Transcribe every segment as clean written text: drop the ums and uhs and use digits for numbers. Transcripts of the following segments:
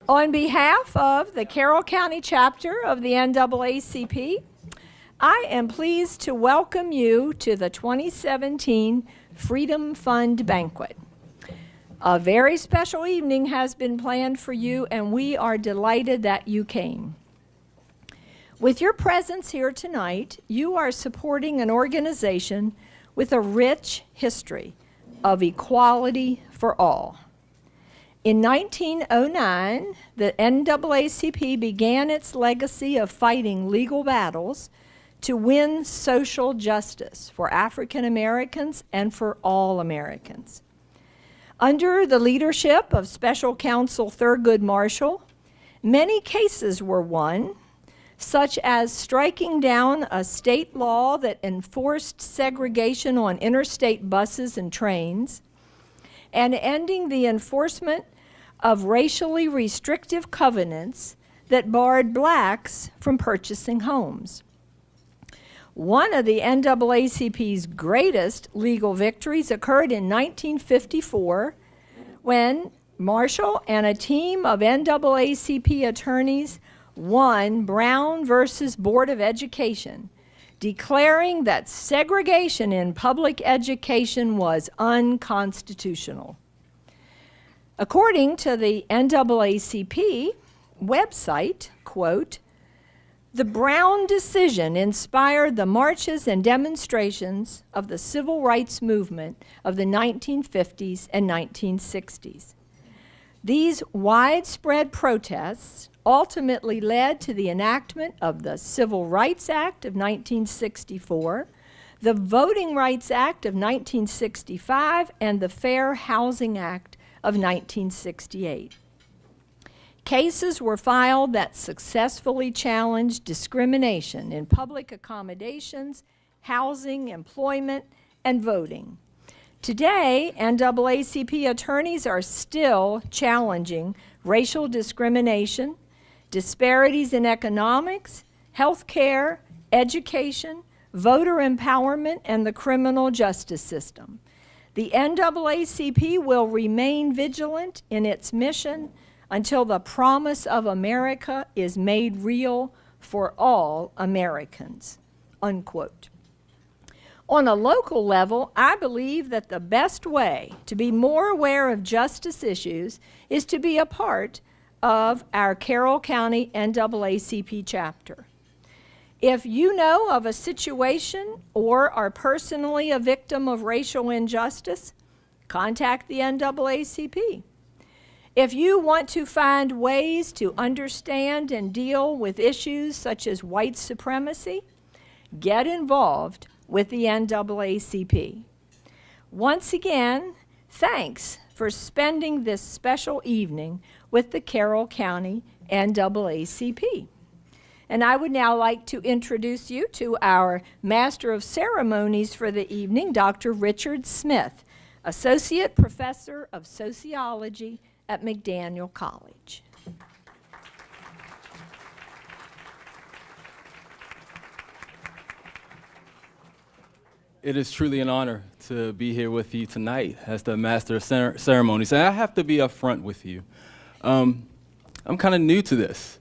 On behalf of the Carroll County Chapter of the NAACP, I am pleased to welcome you to the 2017 Freedom Fund Banquet. A very special evening has been planned for you, and we are delighted that you came. With your presence here tonight, you are supporting an organization with a rich history of equality for all. In 1909, the NAACP began its legacy of fighting legal battles to win social justice for African Americans and for all Americans. Under the leadership of Special Counsel Thurgood Marshall, many cases were won, such as striking down a state law that enforced segregation on interstate buses and trains, and ending the enforcement of racially restrictive covenants that barred blacks from purchasing homes. One of the NAACP's greatest legal victories occurred in 1954 when Marshall and a team of NAACP attorneys won Brown versus Board of Education, declaring that segregation in public education was unconstitutional. According to the NAACP website, quote, "The Brown decision inspired the marches and demonstrations of the civil rights movement of the 1950s and 1960s. These widespread protests ultimately led to the enactment of the Civil Rights Act of 1964, the Voting Rights Act of 1965, and the Fair Housing Act of 1968. Cases were filed that successfully challenged discrimination in public accommodations, housing, employment, and voting. Today, NAACP attorneys are still challenging racial discrimination, disparities in economics, healthcare, education, voter empowerment, and the criminal justice system. The NAACP will remain vigilant in its mission until the promise of America is made real for all Americans," unquote. On a local level, I believe that the best way to be more aware of justice issues is to be a part of our Carroll County NAACP chapter. If you know of a situation or are personally a victim of racial injustice, contact the NAACP. If you want to find ways to understand and deal with issues such as white supremacy, get involved with the NAACP. Once again, thanks for spending this special evening with the Carroll County NAACP. And I would now like to introduce you to our Master of Ceremonies for the evening, Dr. Richard Smith, Associate Professor of Sociology at McDaniel College. It is truly an honor to be here with you tonight as the Master of Ceremonies. And I have to be upfront with you. I'm kind of new to this.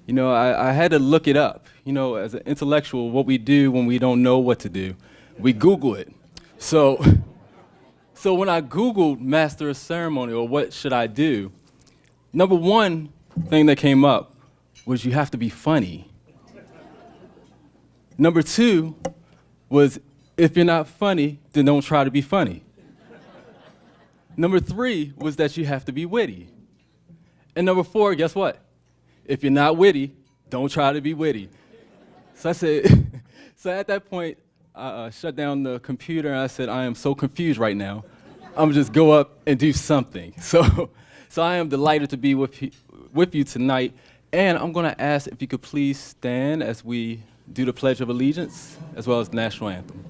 You know, I had to look it up. You know, as an intellectual, what we do when we don't know what to do, we Google it. So when I Googled Master of Ceremony or what should I do, number one thing that came up was you have to be funny. Number two was if you're not funny, then don't try to be funny. Number three was that you have to be witty. And number four, guess what? If you're not witty, don't try to be witty. So I said, so at that point, I shut down the computer and I said, I am so confused right now. I'm gonna just go up and do something. So I am delighted to be with you tonight. And I'm gonna ask if you could please stand as we do the Pledge of Allegiance, as well as the National Anthem.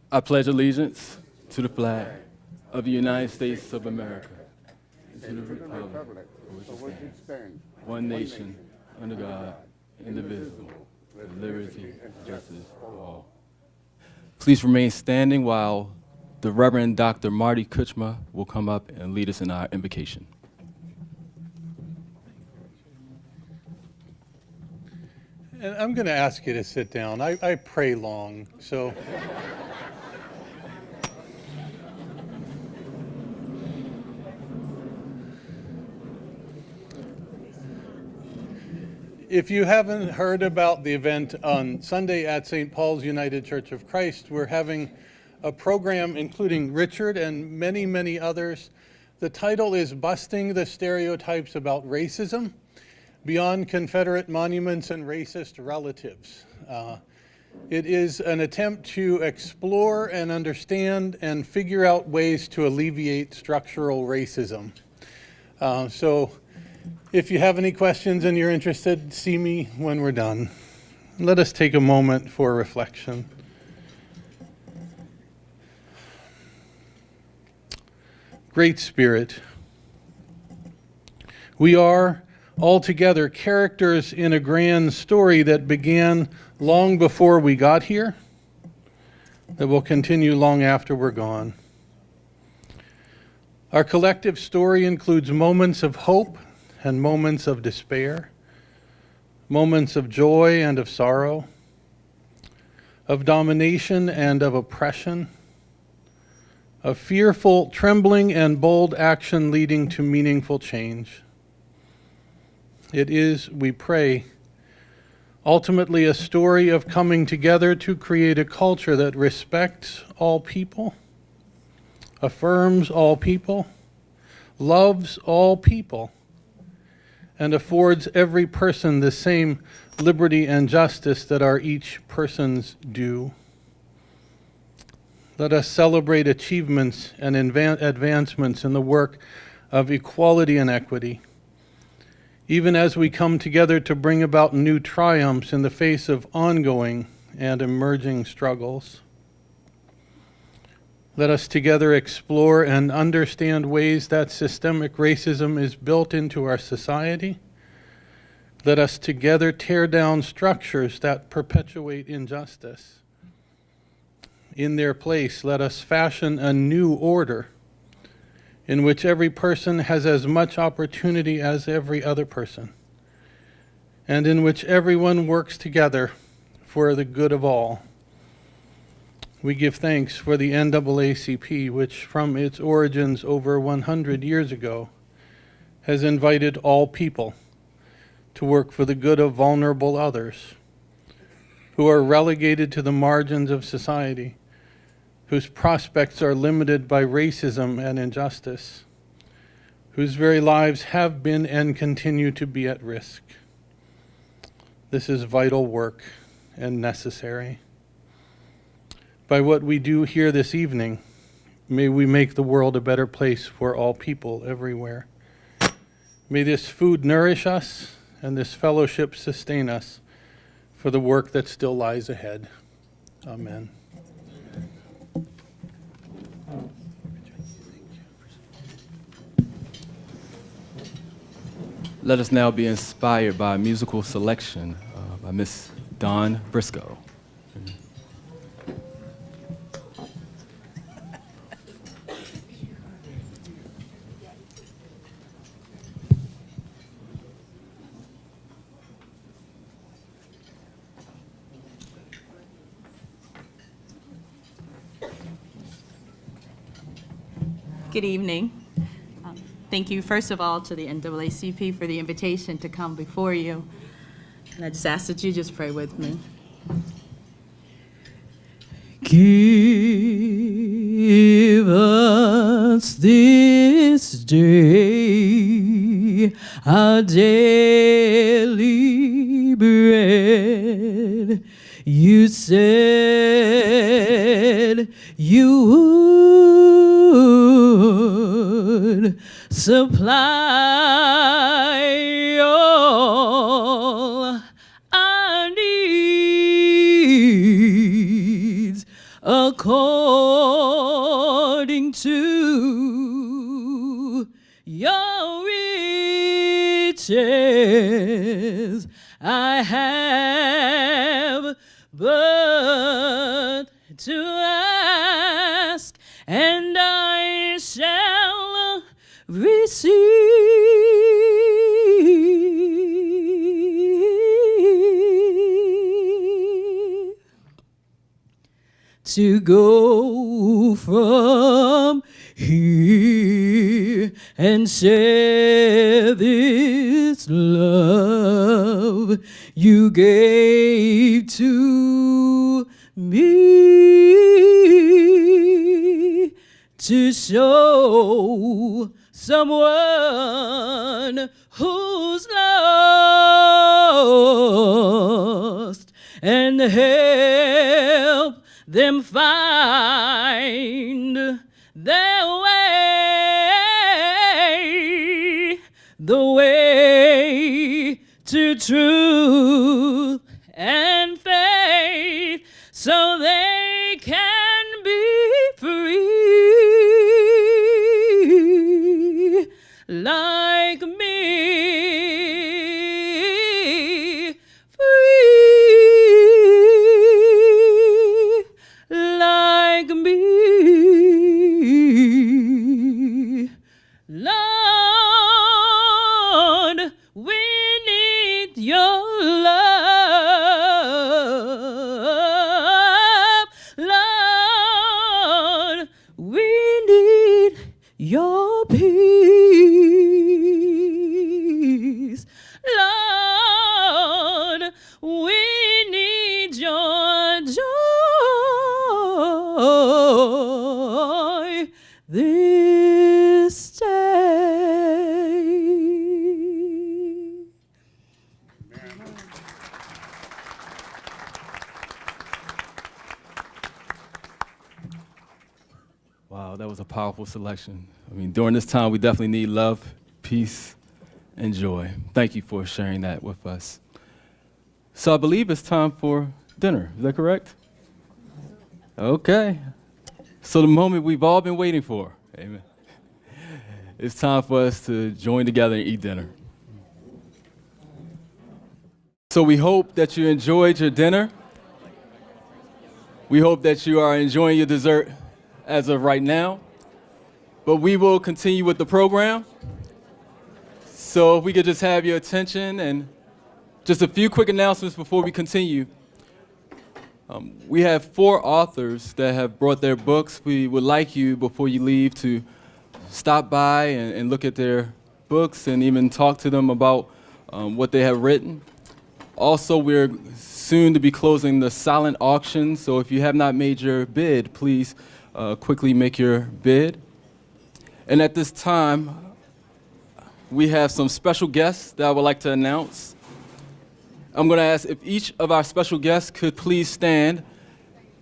I pledge allegiance to the flag of the United States of America, and to the republic for which it stands, one nation, under God, indivisible, liberty and justice for all. Please remain standing while the Reverend Dr. Marty Kuchma will come up and lead us in our invocation. And I'm going to ask you to sit down. I pray long, so. If you haven't heard about the event on Sunday at St. Paul's United Church of Christ, we're having a program including Richard and many, many others. The title is Busting the Stereotypes About Racism, Beyond Confederate Monuments and Racist Relatives. It is an attempt to explore and understand and figure out ways to alleviate structural racism. So if you have any questions and you're interested, see me when we're done. Let us take a moment for reflection. Great Spirit, we are altogether characters in a grand story that began long before we got here, that will continue long after we're gone. Our collective story includes moments of hope and moments of despair, moments of joy and of sorrow, of domination and of oppression, of fearful trembling and bold action leading to meaningful change. It is, we pray, ultimately a story of coming together to create a culture that respects all people, affirms all people, loves all people, and affords every person the same liberty and justice that are each person's due. Let us celebrate achievements and advancements in the work of equality and equity, even as we come together to bring about new triumphs in the face of ongoing and emerging struggles. Let us together explore and understand ways that systemic racism is built into our society. Let us together tear down structures that perpetuate injustice. In their place, let us fashion a new order in which every person has as much opportunity as every other person, and in which everyone works together for the good of all. We give thanks for the NAACP, which from its origins over 100 years ago has invited all people to work for the good of vulnerable others who are relegated to the margins of society, whose prospects are limited by racism and injustice, whose very lives have been and continue to be at risk. This is vital work and necessary. By what we do here this evening, may we make the world a better place for all people everywhere. May this food nourish us and this fellowship sustain us for the work that still lies ahead. Amen. Let us now be inspired by a musical selection by Miss Dawn Briscoe. Good evening. Thank you, first of all, to the NAACP for the invitation to come before you. And I just ask that you just pray with me. Give us this day our daily bread. You said you would supply all our needs according to your riches. I have earth to ask, and I shall receive. To go from here and share this love you gave to me, to show someone who's lost and help them find their way, the way to truth and faith, so they can be free like me, free like me. Lord, we need your love. Lord, we need your peace. Lord, we need your joy this day. Wow, that was a powerful selection. I mean, during this time, we definitely need love, peace, and joy. Thank you for sharing that with us. So I believe it's time for dinner. Is that correct? Okay. So the moment we've all been waiting for. Amen. It's time for us to join together and eat dinner. So we hope that you enjoyed your dinner. We hope that you are enjoying your dessert as of right now. But we will continue with the program. So if we could just have your attention and just a few quick announcements before we continue. We have 4 authors that have brought their books. We would like you, before you leave, to stop by and look at their books and even talk to them about what they have written. Also, we're soon to be closing the silent auction, so if you have not made your bid, please quickly make your bid. And at this time, we have some special guests that I would like to announce. I'm going to ask if each of our special guests could please stand,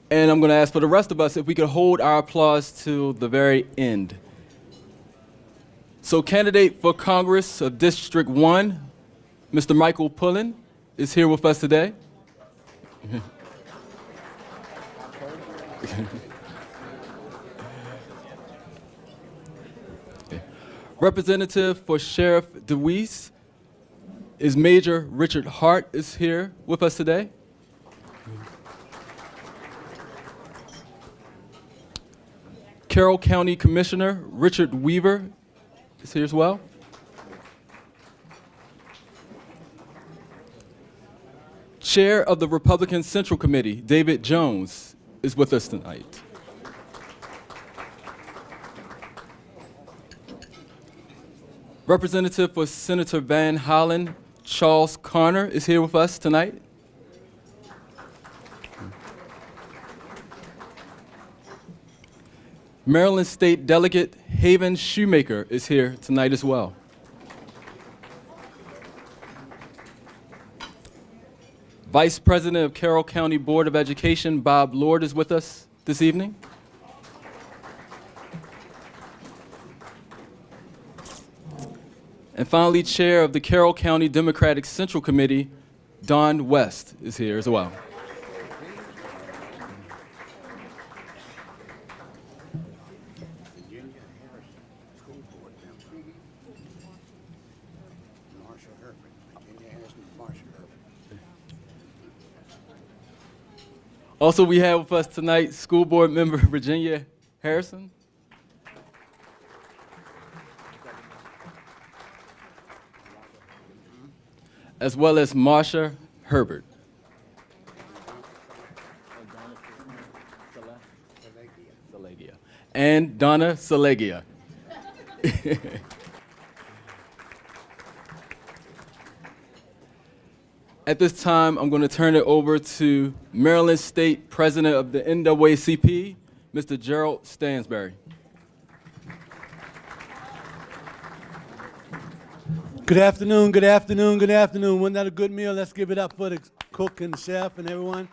and I'm going to ask for the rest of us if we could hold our applause till the very end. So candidate for Congress of District 1, Mr. Michael Pullen, is here with us today. Representative for Sheriff DeWeese is Major Richard Hart is here with us today. Carroll County Commissioner Richard Weaver is here as well. Chair of the Republican Central Committee, David Jones, is with us tonight. Representative for Senator Van Hollen, Charles Carner, is here with us tonight. Maryland State Delegate Haven Shoemaker is here tonight as well. Vice President of Carroll County Board of Education, Bob Lord, is with us this evening. And finally, Chair of the Carroll County Democratic Central Committee, Don West, is here as well. Also, we have with us tonight School Board Member Virginia Harrison. As well as Marsha Herbert. And Donna Salegia. At this time, I'm going to turn it over to Maryland State President of the NAACP, Mr. Gerald Stansberry. Good afternoon, good afternoon, good afternoon. Wasn't that a good meal? Let's give it up for the cook and the chef and everyone.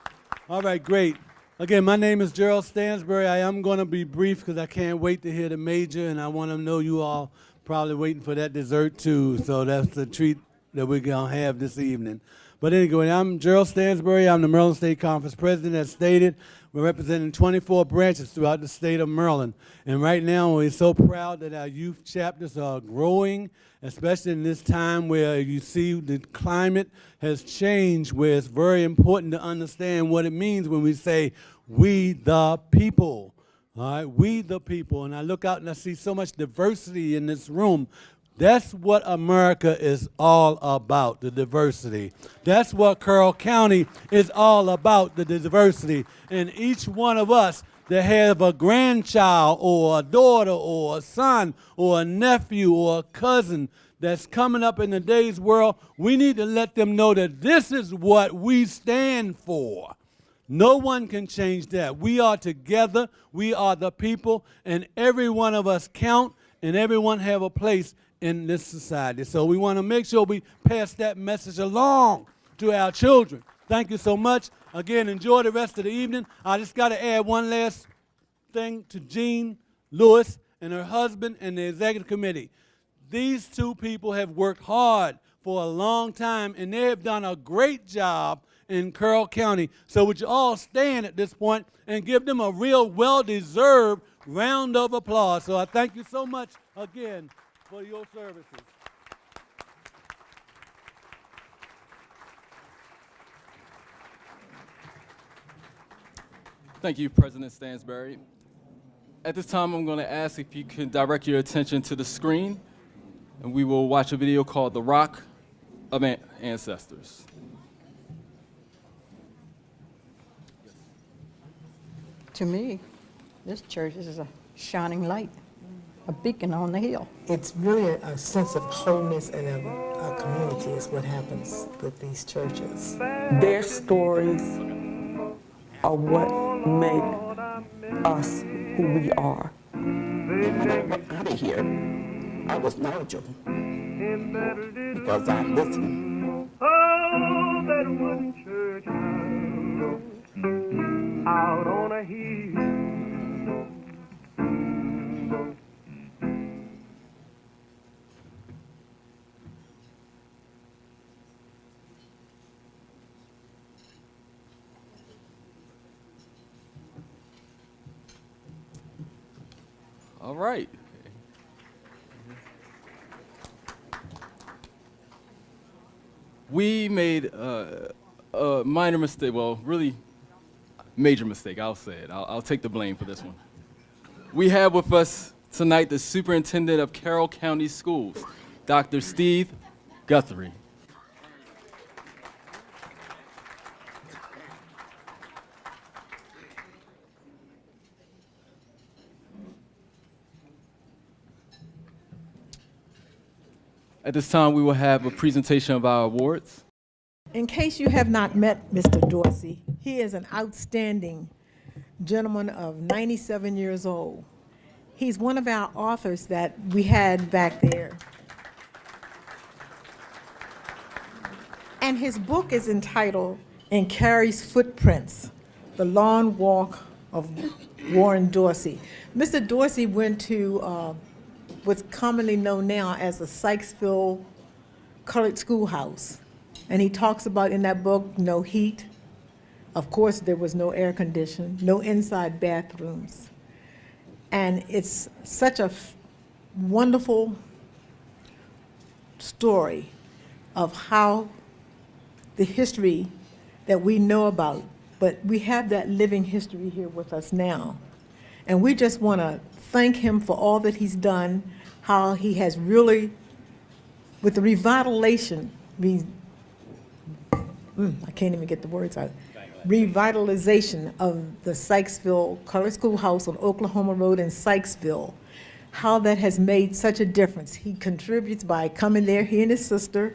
All right, great. Again, my name is Gerald Stansberry. I am going to be brief because I can't wait to hear the major, and I want to know you all probably waiting for that dessert too. So that's the treat that we're going to have this evening. But anyway, I'm Gerald Stansberry. I'm the Maryland State Conference President. As stated, we're representing 24 branches throughout the state of Maryland. And right now, we're so proud that our youth chapters are growing, especially in this time where you see the climate has changed, where it's very important to understand what it means when we say, we the people. All right, we the people. And I look out and I see so much diversity in this room. That's what America is all about, the diversity. That's what Carroll County is all about, the diversity. And each one of us that have a grandchild or a daughter or a son or a nephew or a cousin that's coming up in today's world, we need to let them know that this is what we stand for. No one can change that. We are together. We are the people, and every one of us count, and everyone have a place in this society. So we want to make sure we pass that message along to our children. Thank you so much. Again, enjoy the rest of the evening. I just got to add one last thing to Jean Lewis and her husband and the executive committee. These two people have worked hard for a long time, and they have done a great job in Carroll County. So would you all stand at this point and give them a real well-deserved round of applause. So I thank you so much again for your services. Thank you, President Stansberry. At this time, I'm going to ask if you can direct your attention to the screen, and we will watch a video called The Rock of Ancestors. To me, this church is a shining light, a beacon on the hill. It's really a sense of wholeness and a community is what happens with these churches. Their stories are what make us who we are. Out of here, I was knowledgeable because I listened. Oh, that wooden church out on a hill. All right. We made a minor mistake, well, really major mistake, I'll say it. I'll take the blame for this one. We have with us tonight the Superintendent of Carroll County Schools, Dr. Steve Guthrie. At this time, we will have a presentation of our awards. In case you have not met Mr. Dorsey, he is an outstanding gentleman of 97 years old. He's one of our authors that we had back there. And his book is entitled In Carrie's Footprints, The Long Walk of Warren Dorsey. Mr. Dorsey went to what's commonly known now as the Sykesville Colored Schoolhouse. And he talks about in that book, no heat. Of course, there was no air conditioning, no inside bathrooms. And it's such a wonderful story of how the history that we know about but we have that living history here with us now. And we just want to thank him for all that he's done, how he has really, with the revitalization, I can't even get the words out, revitalization of the Sykesville Colored Schoolhouse on Oklahoma Road in Sykesville, how that has made such a difference. He contributes by coming there, he and his sister,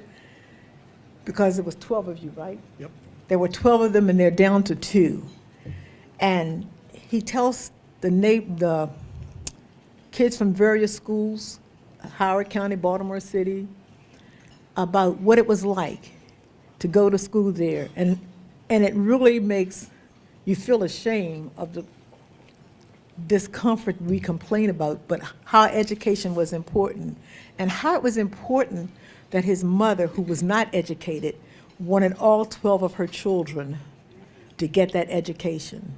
because there was 12 of you, right? Yep. There were 12 of them, and they're down to 2. And he tells the kids from various schools, Howard County, Baltimore City, about what it was like to go to school there. And it really makes you feel ashamed of the discomfort we complain about, but how education was important, and how it was important that his mother, who was not educated, wanted all 12 of her children to get that education.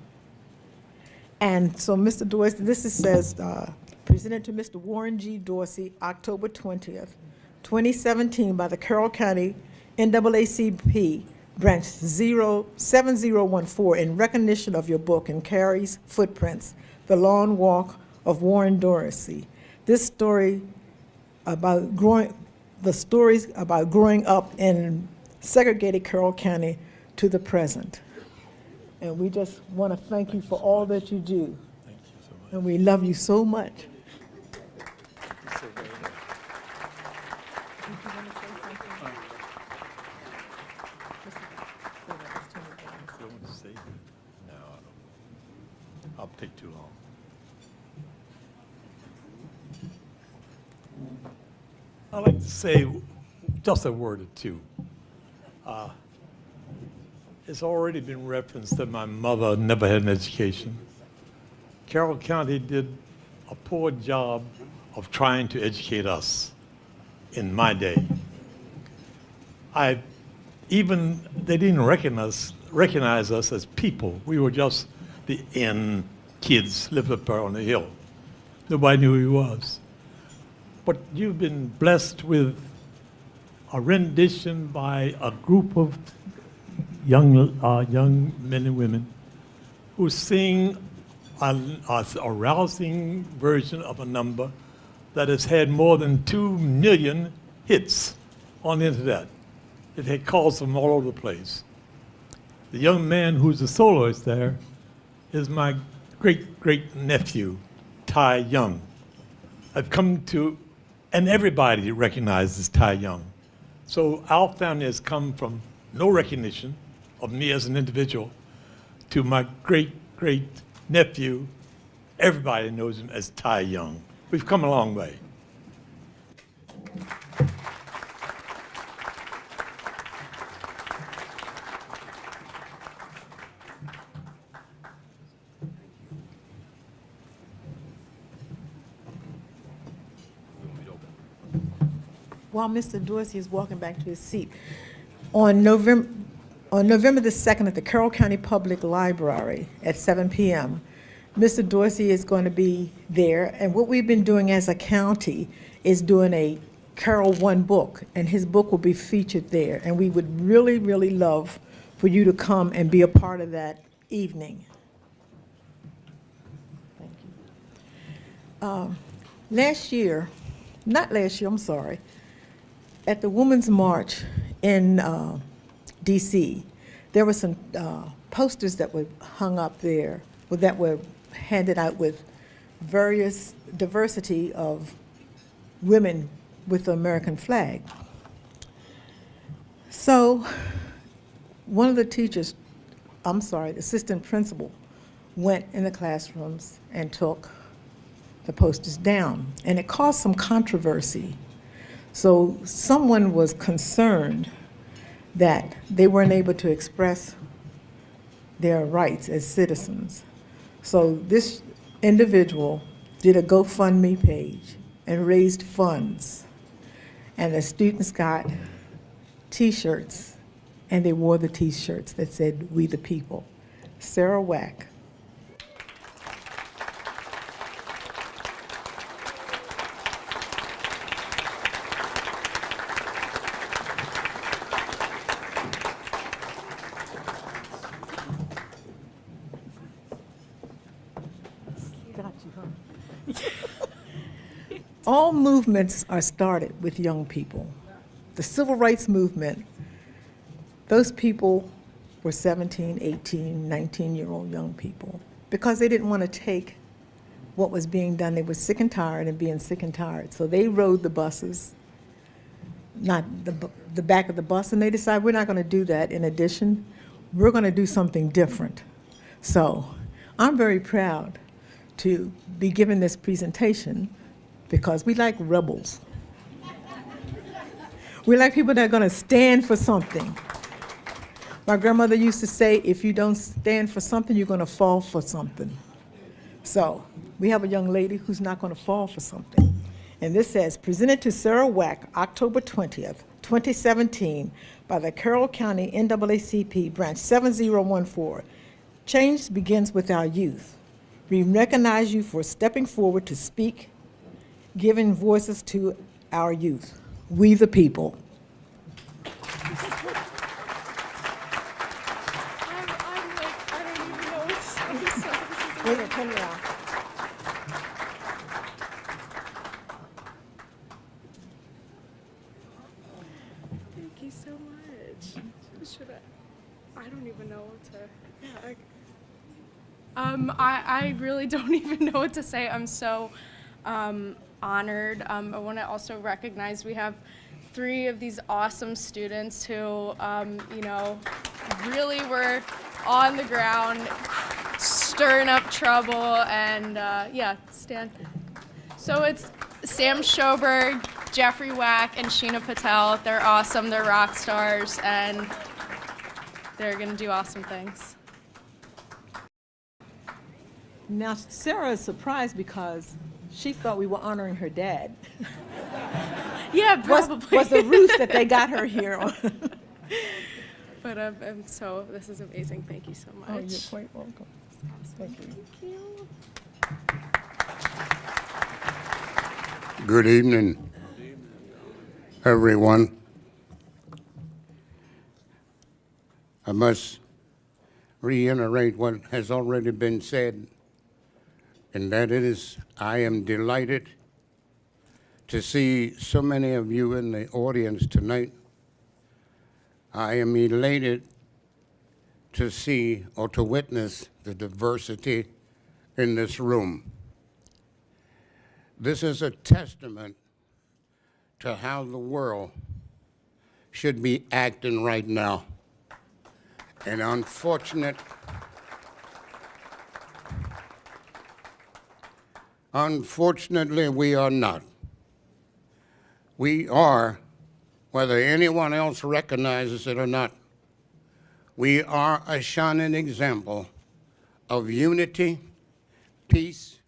And so, Mr. Dorsey, this says, presented to Mr. Warren G. Dorsey, October 20th, 2017, by the Carroll County NAACP Branch 7014, in recognition of your book and Carrie's Footprints, The Long Walk of Warren Dorsey. This story about stories about growing up in segregated Carroll County to the present. And we just want to thank you for all that you do. Thank you so much. And we love you so much. No, I'll take too long. I'd like to say just a word or two. It's already been referenced that my mother never had an education. Carroll County did a poor job of trying to educate us in my day. They didn't recognize us as people. We were just the inn kids lived up there on the hill. Nobody knew who he was. But you've been blessed with a rendition by a group of young men and women who sing a rousing version of a number that has had more than 2 million hits on the internet. It had calls from all over the place. The young man who's the soloist there is my great nephew, Ty Young. I've come to, and everybody recognizes Ty Young. So our family has come from no recognition of me as an individual to my great nephew. Everybody knows him as Ty Young. We've come a long way. While Mr. Dorsey is walking back to his seat, on November the 2nd at the Carroll County Public Library at 7 p.m., Mr. Dorsey is going to be there, and what we've been doing as a county is doing a Carroll One book, and his book will be featured there, and we would really, really love for you to come and be a part of that evening. Thank you. At the Women's March in D.C., there were some posters that were hung up there, that were handed out with various diversity of women with the American flag. So one of the teachers, the assistant principal, went in the classrooms and took the posters down, and it caused some controversy. So someone was concerned that they weren't able to express their rights as citizens. So this individual did a GoFundMe page and raised funds. And the students got T-shirts, and they wore the T-shirts that said, "We the People." Sarah Wack. got you, huh? All movements are started with young people. The civil rights movement, those people were 17, 18, 19-year-old young people because they didn't want to take what was being done. They were sick and tired and being sick and tired. So they rode the buses, not the back of the bus, and they decided we're not going to do that. In addition, we're going to do something different. So I'm very proud to be giving this presentation because we like rebels. We like people that are going to stand for something. My grandmother used to say, if you don't stand for something, you're going to fall for something. So we have a young lady who's not going to fall for something. And this says, presented to Sarah Wack, October 20th, 2017, by the Carroll County NAACP, Branch 7014. Change begins with our youth. We recognize you for stepping forward to speak, giving voices to our youth. We the people. Wait, turn around. Thank you so much. I don't even know what to. Yeah, I really don't even know what to say. I'm so honored. I want to also recognize we have 3 of these awesome students who, really were on the ground stirring up trouble and stand. So it's Sam Schoberg, Jeffrey Wack, and Sheena Patel. They're awesome, they're rock stars, and they're gonna do awesome things. Now, Sarah is surprised because she thought we were honoring her dad. Yeah, probably. Was the roost that they got her here on. But this is amazing. Thank you so much. Oh, you're quite welcome. Thank you. Thank you. Good evening, everyone. I must reiterate what has already been said, and that is, I am delighted to see so many of you in the audience tonight. I am elated to see or to witness the diversity in this room. This is a testament to how the world should be acting right now. And unfortunately, we are not. We are, whether anyone else recognizes it or not, we are a shining example of unity, peace,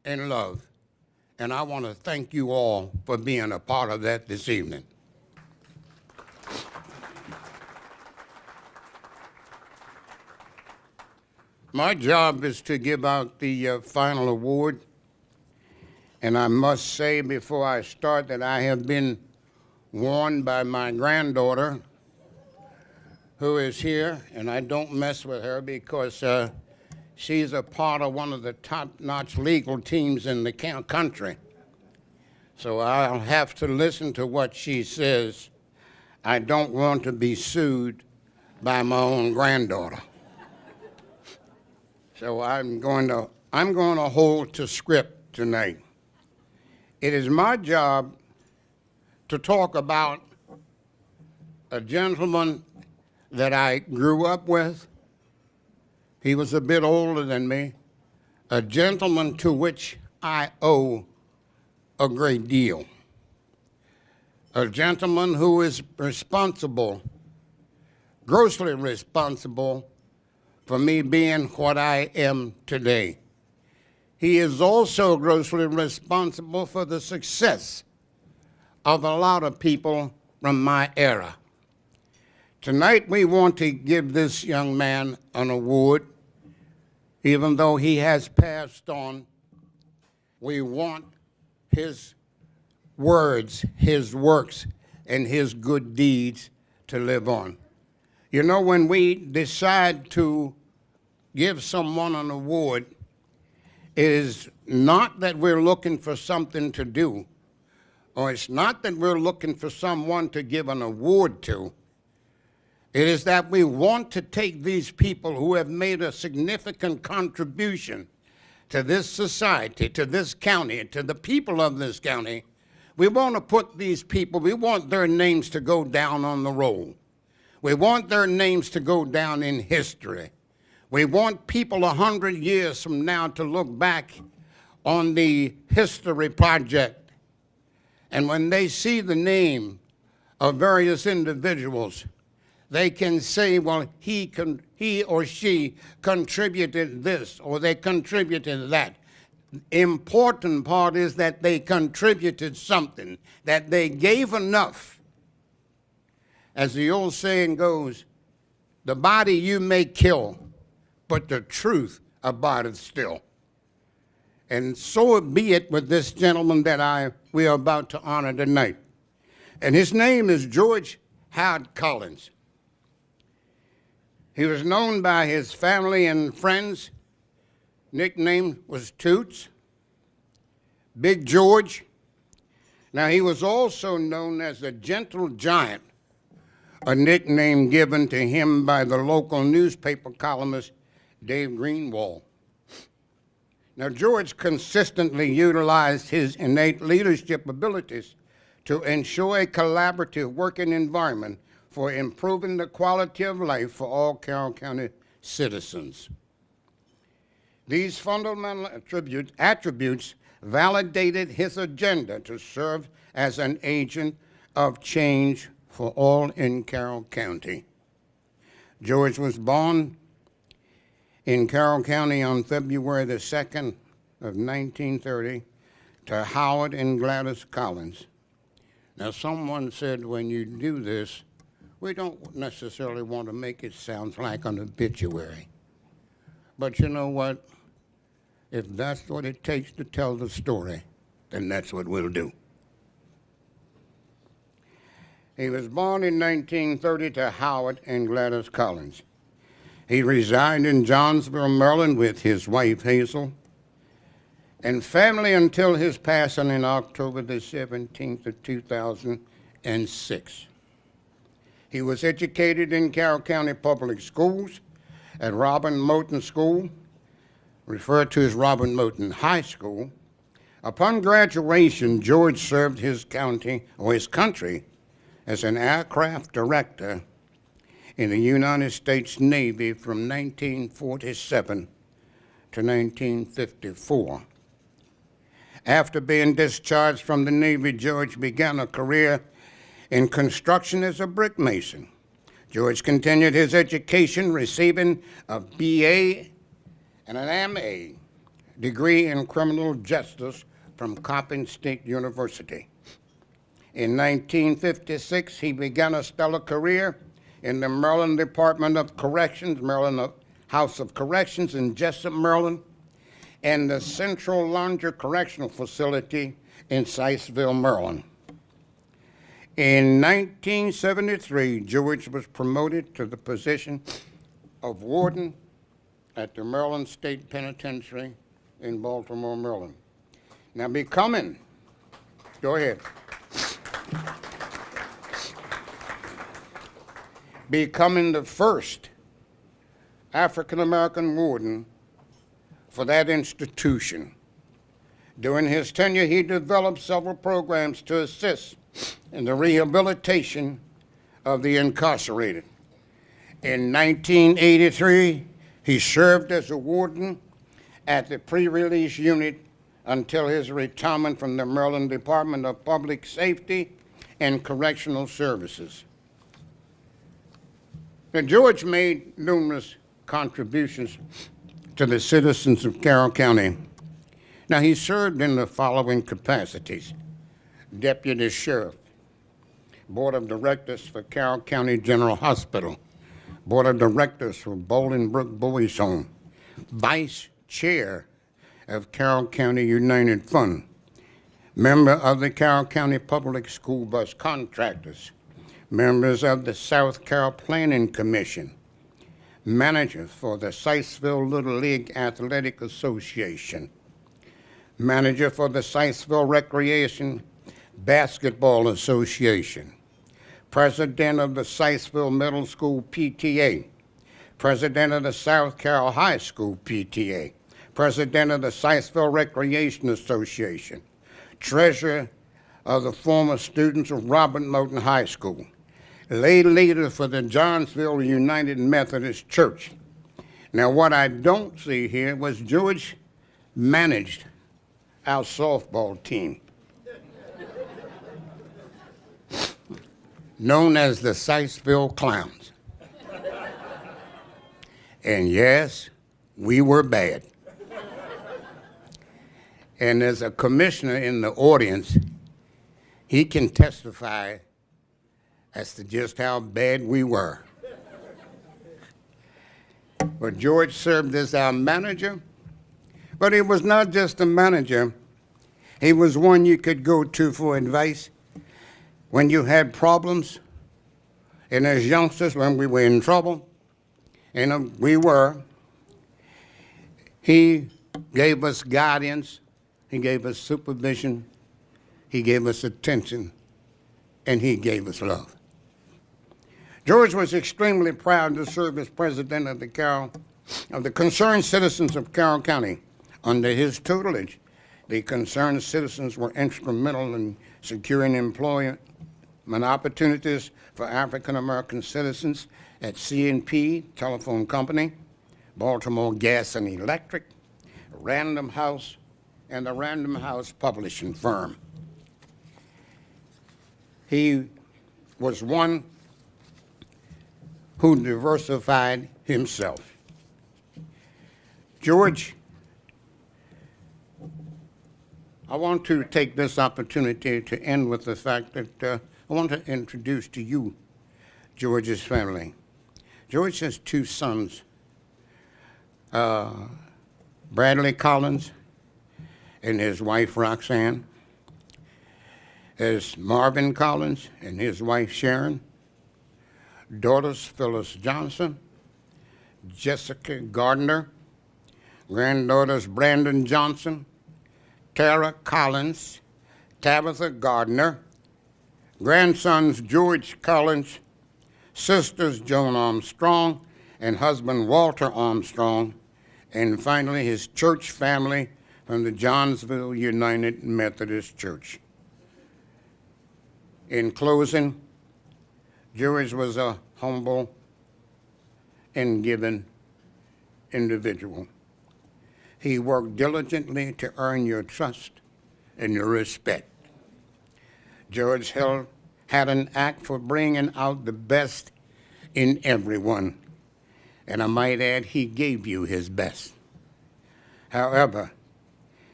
and love. And I want to thank you all for being a part of that this evening. My job is to give out the final award. And I must say before I start that I have been warned by my granddaughter, who is here, and I don't mess with her because she's a part of one of the top-notch legal teams in the country. So I'll have to listen to what she says. I don't want to be sued by my own granddaughter. So I'm going to hold to script tonight. It is my job to talk about a gentleman that I grew up with. He was a bit older than me, a gentleman to which I owe a great deal. A gentleman who is responsible, grossly responsible, for me being what I am today. He is also grossly responsible for the success of a lot of people from my era. Tonight we want to give this young man an award. Even though he has passed on, we want his words, his works, and his good deeds to live on. You know, when we decide to give someone an award, It is not that we're looking for something to do, or it's not that we're looking for someone to give an award to. It is that we want to take these people who have made a significant contribution to this society, to this county, to the people of this county. We want to put these people, we want their names to go down on the roll. We want their names to go down in history. We want people 100 years from now to look back on the history project. And when they see the name of various individuals, they can say, well, he or she contributed this, or they contributed that. Important part is that they contributed something, that they gave enough. As the old saying goes, the body you may kill, but the truth abideth still. And so be it with this gentleman that we are about to honor tonight. And his name is George Howard Collins. He was known by his family and friends. Nickname was Toots, Big George. Now, he was also known as the Gentle Giant, a nickname given to him by the local newspaper columnist Dave Greenwald. Now, George consistently utilized his innate leadership abilities to ensure a collaborative working environment for improving the quality of life for all Carroll County citizens. These fundamental attributes validated his agenda to serve as an agent of change for all in Carroll County. George was born in Carroll County on February the 2nd of 1930 to Howard and Gladys Collins. Now, someone said when you do this, we don't necessarily want to make it sound like an obituary. But you know what? If that's what it takes to tell the story, then that's what we'll do. He was born in 1930 to Howard and Gladys Collins. He resided in Johnsville, Maryland with his wife, Hazel, and family until his passing in October the 17th of 2006. He was educated in Carroll County Public Schools at Robin Moten School, referred to as Robin Moten High School. Upon graduation, George served his county, or his country, as an aircraft director in the United States Navy from 1947 to 1954. After being discharged from the Navy, George began a career in construction as a brick mason. George continued his education, receiving a BA and an MA degree in criminal justice from Coppin State University. In 1956, he began a stellar career in the Maryland Department of Corrections, Maryland House of Corrections in Jessup, Maryland, and the Central Laundry Correctional Facility in Siceville, Maryland. In 1973, George was promoted to the position of warden at the Maryland State Penitentiary in Baltimore, Maryland. Now, go ahead. Becoming the first African-American warden for that institution. During his tenure, he developed several programs to assist in the rehabilitation of the incarcerated. In 1983, he served as a warden at the pre-release unit until his retirement from the Maryland Department of Public Safety and Correctional Services. Now, George made numerous contributions to the citizens of Carroll County. Now, he served in the following capacities: Deputy Sheriff, Board of Directors for Carroll County General Hospital, Board of Directors for Bolingbrook Boys Home, Vice Chair of Carroll County United Fund, member of the Carroll County Public School Bus Contractors, members of the South Carroll Planning Commission, manager for the Siceville Little League Athletic Association, manager for the Siceville Recreation Basketball Association, president of the Siceville Middle School PTA, president of the South Carroll High School PTA, president of the Siceville Recreation Association, treasurer of the former students of Robert Moton High School, lay leader for the Johnsville United Methodist Church. Now, what I don't see here was George managed our softball team, known as the Siceville Clowns. And yes, we were bad. And there's a commissioner in the audience, he can testify as to just how bad we were. But George served as our manager, but he was not just a manager, he was one you could go to for advice when you had problems, and as youngsters, when we were in trouble, and we were, he gave us guidance, he gave us supervision, he gave us attention, and he gave us love. George was extremely proud to serve as president of the Concerned Citizens of Carroll County. Under his tutelage, the concerned citizens were instrumental in securing employment opportunities for African American citizens at C&P Telephone Company, Baltimore Gas and Electric, Random House, and the Random House Publishing Firm. He was one who diversified himself. George, I want to take this opportunity to end with the fact that I want to introduce to you George's family. George has two sons, Bradley Collins and his wife Roxanne. There's Marvin Collins and his wife Sharon, daughters Phyllis Johnson, Jessica Gardner, granddaughters Brandon Johnson, Tara Collins, Tabitha Gardner, grandsons George Collins, sisters Joan Armstrong and husband Walter Armstrong, and finally his church family from the Johnsville United Methodist Church. In closing, George was a humble and giving individual. He worked diligently to earn your trust and your respect. George had an act for bringing out the best in everyone, and I might add, he gave you his best. However,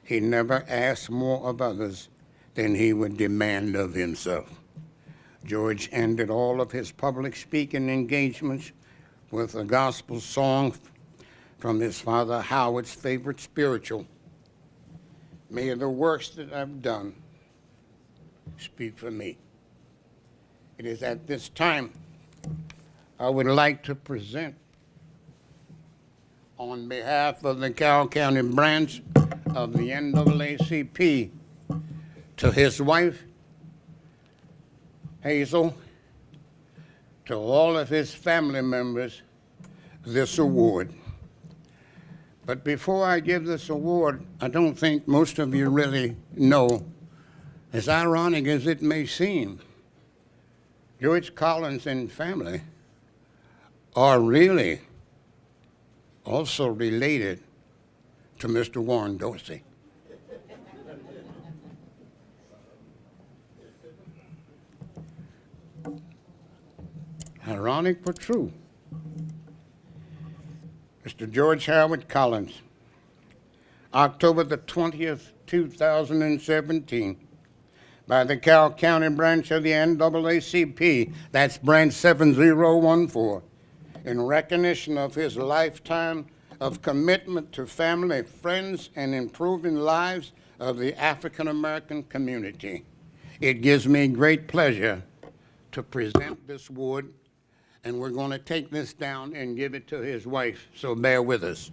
he never asked more of others than he would demand of himself. George ended all of his public speaking engagements with a gospel song from his father Howard's favorite spiritual. May the works that I've done speak for me. It is at this time I would like to present, on behalf of the Carroll County branch of the NAACP, to his wife, Hazel, to all of his family members, this award. But before I give this award, I don't think most of you really know, as ironic as it may seem, George Collins and family are really also related to Mr. Warren Dorsey. Ironic but true. Mr. George Howard Collins, October the 20th, 2017, by the Carroll County branch of the NAACP, that's branch 7014, in recognition of his lifetime of commitment to family, friends, and improving lives of the African American community. It gives me great pleasure to present this award, and we're going to take this down and give it to his wife, so bear with us.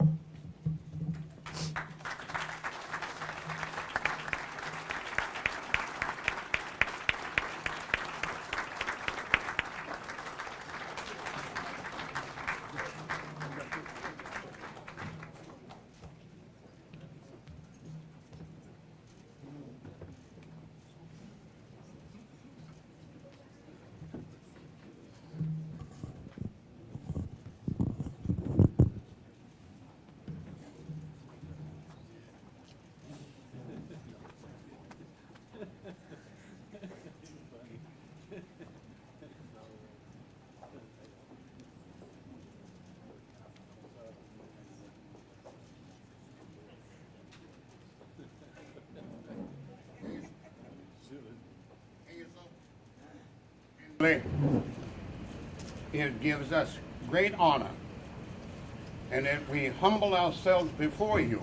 It gives us great honor, and that we humble ourselves before you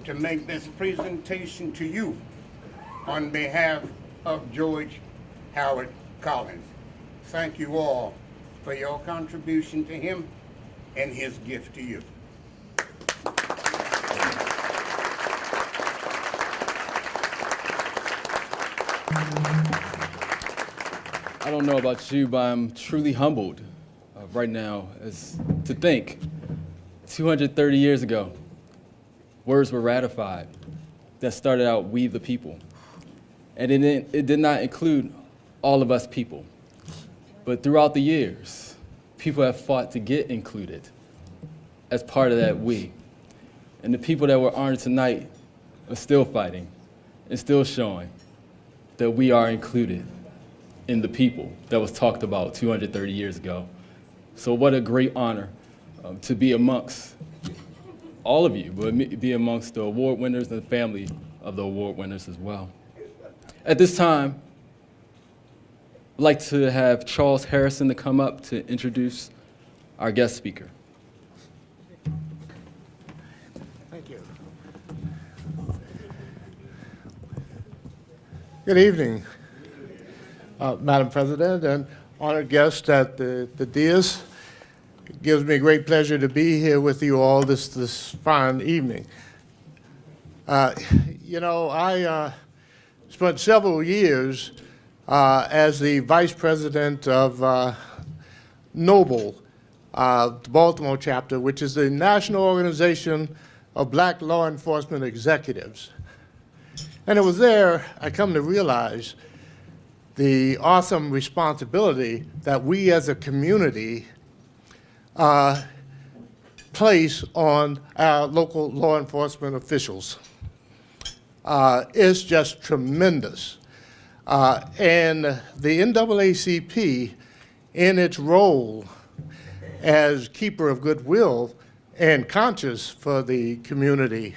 to make this presentation to you on behalf of George Howard Collins. Thank you all for your contribution to him and his gift to you. I don't know about you, but I'm truly humbled right now as to think 230 years ago, words were ratified that started out "we the people." And it did not include all of us people. But throughout the years, people have fought to get included as part of that "we." And the people that were honored tonight are still fighting and still showing that we are included in the people that was talked about 230 years ago. So what a great honor to be amongst all of you, but be amongst the award winners and the family of the award winners as well. At this time, I'd like to have Charles Harrison to come up to introduce our guest speaker. Thank you. Good evening, Madam President and honored guests at the dais. It gives me great pleasure to be here with you all this fine evening. You know, I spent several years as the vice president of NOBLE, the Baltimore chapter, which is the National Organization of Black Law Enforcement Executives. And it was there I come to realize the awesome responsibility that we as a community place on our local law enforcement officials. It's just tremendous. And the NAACP, in its role as keeper of goodwill and conscience for the community,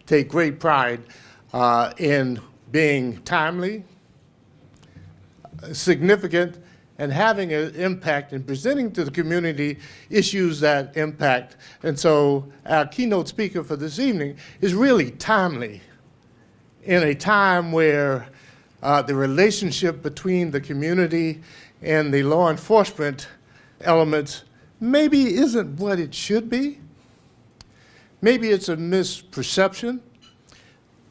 take great pride in being timely, significant, and having an impact in presenting to the community issues that impact. And so our keynote speaker for this evening is really timely in a time where the relationship between the community and the law enforcement elements maybe isn't what it should be. Maybe it's a misperception.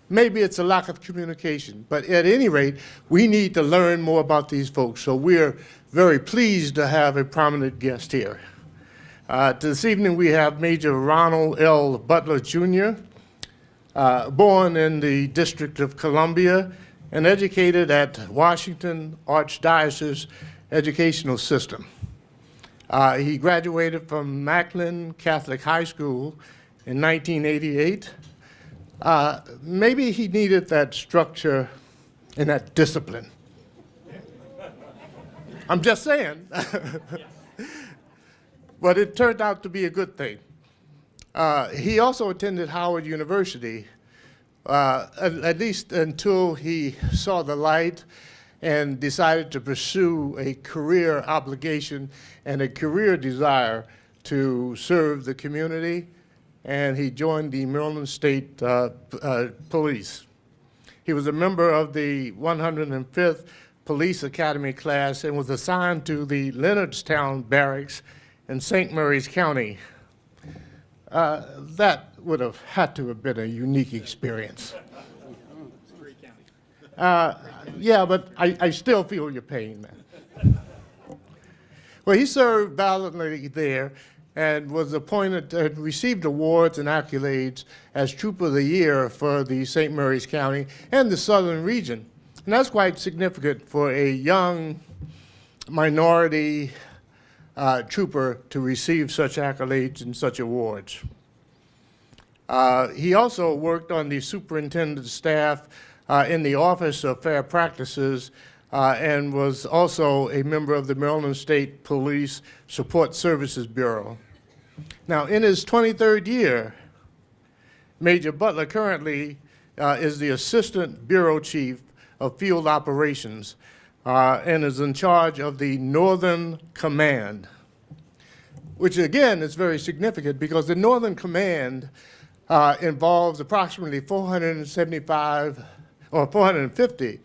Maybe it's a lack of communication, but at any rate, we need to learn more about these folks. So we're very pleased to have a prominent guest here. This evening we have Major Ronald L Butler Jr., born in the District of Columbia and educated at Washington Archdiocese Educational System. He graduated from Macklin Catholic High School in 1988. Maybe he needed that structure and that discipline. I'm just saying. But it turned out to be a good thing. He also attended Howard University, at least until he saw the light and decided to pursue a career obligation and a career desire to serve the community. And he joined the Maryland State Police. He was a member of the 105th Police Academy class and was assigned to the Leonardstown Barracks in St. Mary's County. That would have had to have been a unique experience. Yeah, but I still feel your pain, man. Well, he served valiantly there and was appointed, received awards and accolades as Trooper of the Year for the St. Mary's County and the Southern region. And that's quite significant for a young minority trooper to receive such accolades and such awards. He also worked on the superintendent's staff in the Office of Fair Practices and was also a member of the Maryland State Police Support Services Bureau. Now, in his 23rd year, Major Butler currently is the Assistant Bureau Chief of Field Operations and is in charge of the Northern Command, which again is very significant because the Northern Command involves approximately 475 or 450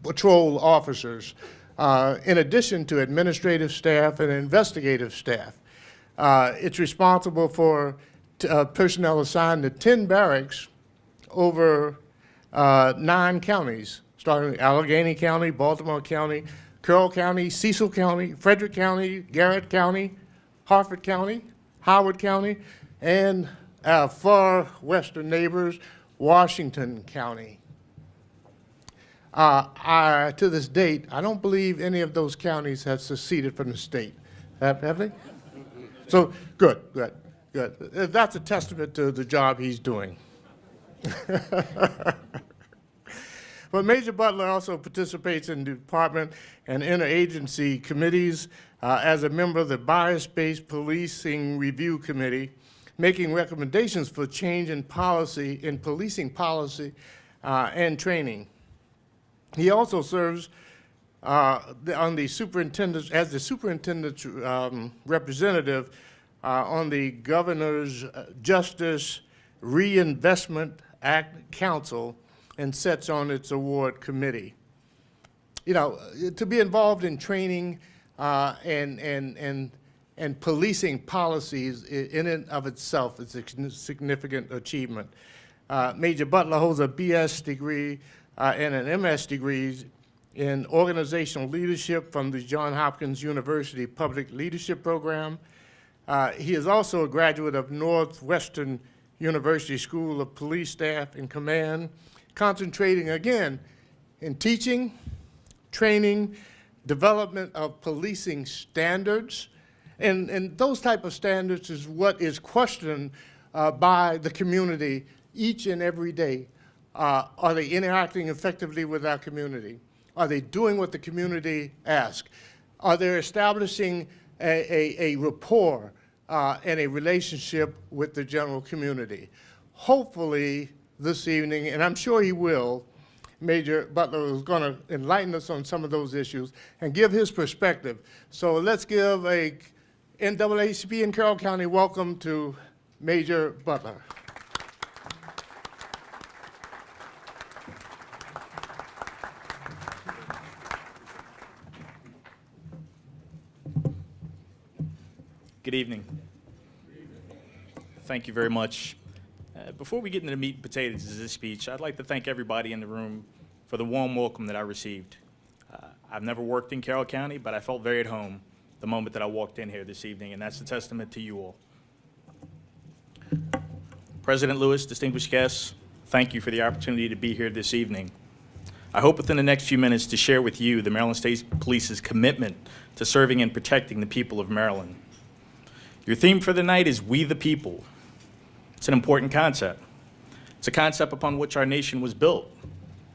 patrol officers, in addition to administrative staff and investigative staff. It's responsible for personnel assigned to 10 barracks over 9 counties, starting with Allegheny County, Baltimore County, Carroll County, Cecil County, Frederick County, Garrett County, Harford County, Howard County, and our far western neighbors, Washington County. To this date, I don't believe any of those counties have seceded from the state. Have they? So, good. That's a testament to the job he's doing. But Major Butler also participates in department and interagency committees as a member of the Bias-Based Policing Review Committee, making recommendations for change in policy, in policing policy and training. He also serves on the superintendent's, as the superintendent's representative on the Governor's Justice Reinvestment Act Council and sits on its award committee. You know, to be involved in training and policing policies in and of itself is a significant achievement. Major Butler holds a BS degree and an MS degree in organizational leadership from the Johns Hopkins University Public Leadership Program. He is also a graduate of Northwestern University School of Police Staff and Command, concentrating again in teaching, training, development of policing standards, and those type of standards is what is questioned by the community each and every day. Are they interacting effectively with our community? Are they doing what the community asks? Are they establishing a rapport and a relationship with the general community? Hopefully this evening, and I'm sure he will, Major Butler is going to enlighten us on some of those issues and give his perspective. So let's give a NAACP in Carroll County welcome to Major Butler. Good evening. Thank you very much. Before we get into the meat and potatoes of this speech, I'd like to thank everybody in the room for the warm welcome that I received. I've never worked in Carroll County, but I felt very at home the moment that I walked in here this evening, and that's a testament to you all. President Lewis, distinguished guests, thank you for the opportunity to be here this evening. I hope within the next few minutes to share with you the Maryland State Police's commitment to serving and protecting the people of Maryland. Your theme for the night is We the People. It's an important concept. It's a concept upon which our nation was built,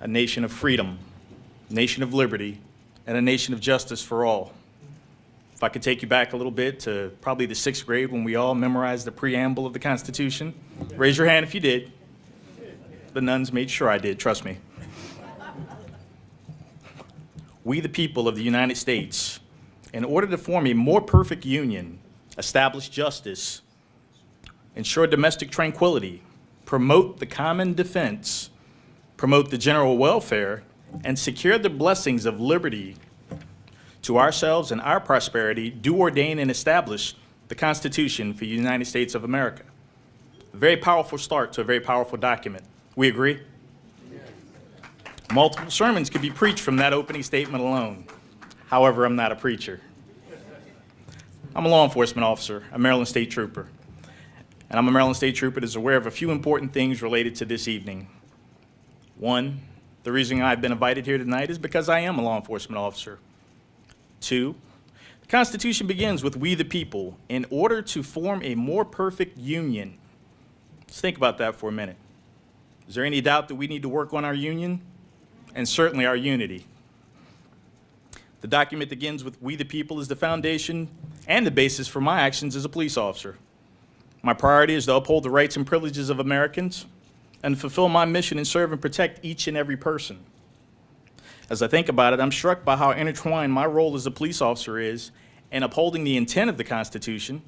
a nation of freedom, a nation of liberty, and a nation of justice for all. If I could take you back a little bit to probably the 6th grade when we all memorized the Preamble of the Constitution. Raise your hand if you did. The nuns made sure I did, trust me. We the people of the United States, in order to form a more perfect union, establish justice, ensure domestic tranquility, promote the common defense, promote the general welfare, and secure the blessings of liberty to ourselves and our prosperity, do ordain and establish the Constitution for the United States of America. A very powerful start to a very powerful document. We agree? Multiple sermons could be preached from that opening statement alone. However, I'm not a preacher. I'm a law enforcement officer, a Maryland State Trooper. And I'm a Maryland State Trooper that is aware of a few important things related to this evening. One, the reason I've been invited here tonight is because I am a law enforcement officer. Two, the Constitution begins with we the people in order to form a more perfect union. Let's think about that for a minute. Is there any doubt that we need to work on our union? And certainly our unity. The document that begins with we the people is the foundation and the basis for my actions as a police officer. My priority is to uphold the rights and privileges of Americans and fulfill my mission and serve and protect each and every person. As I think about it, I'm struck by how intertwined my role as a police officer is in upholding the intent of the Constitution,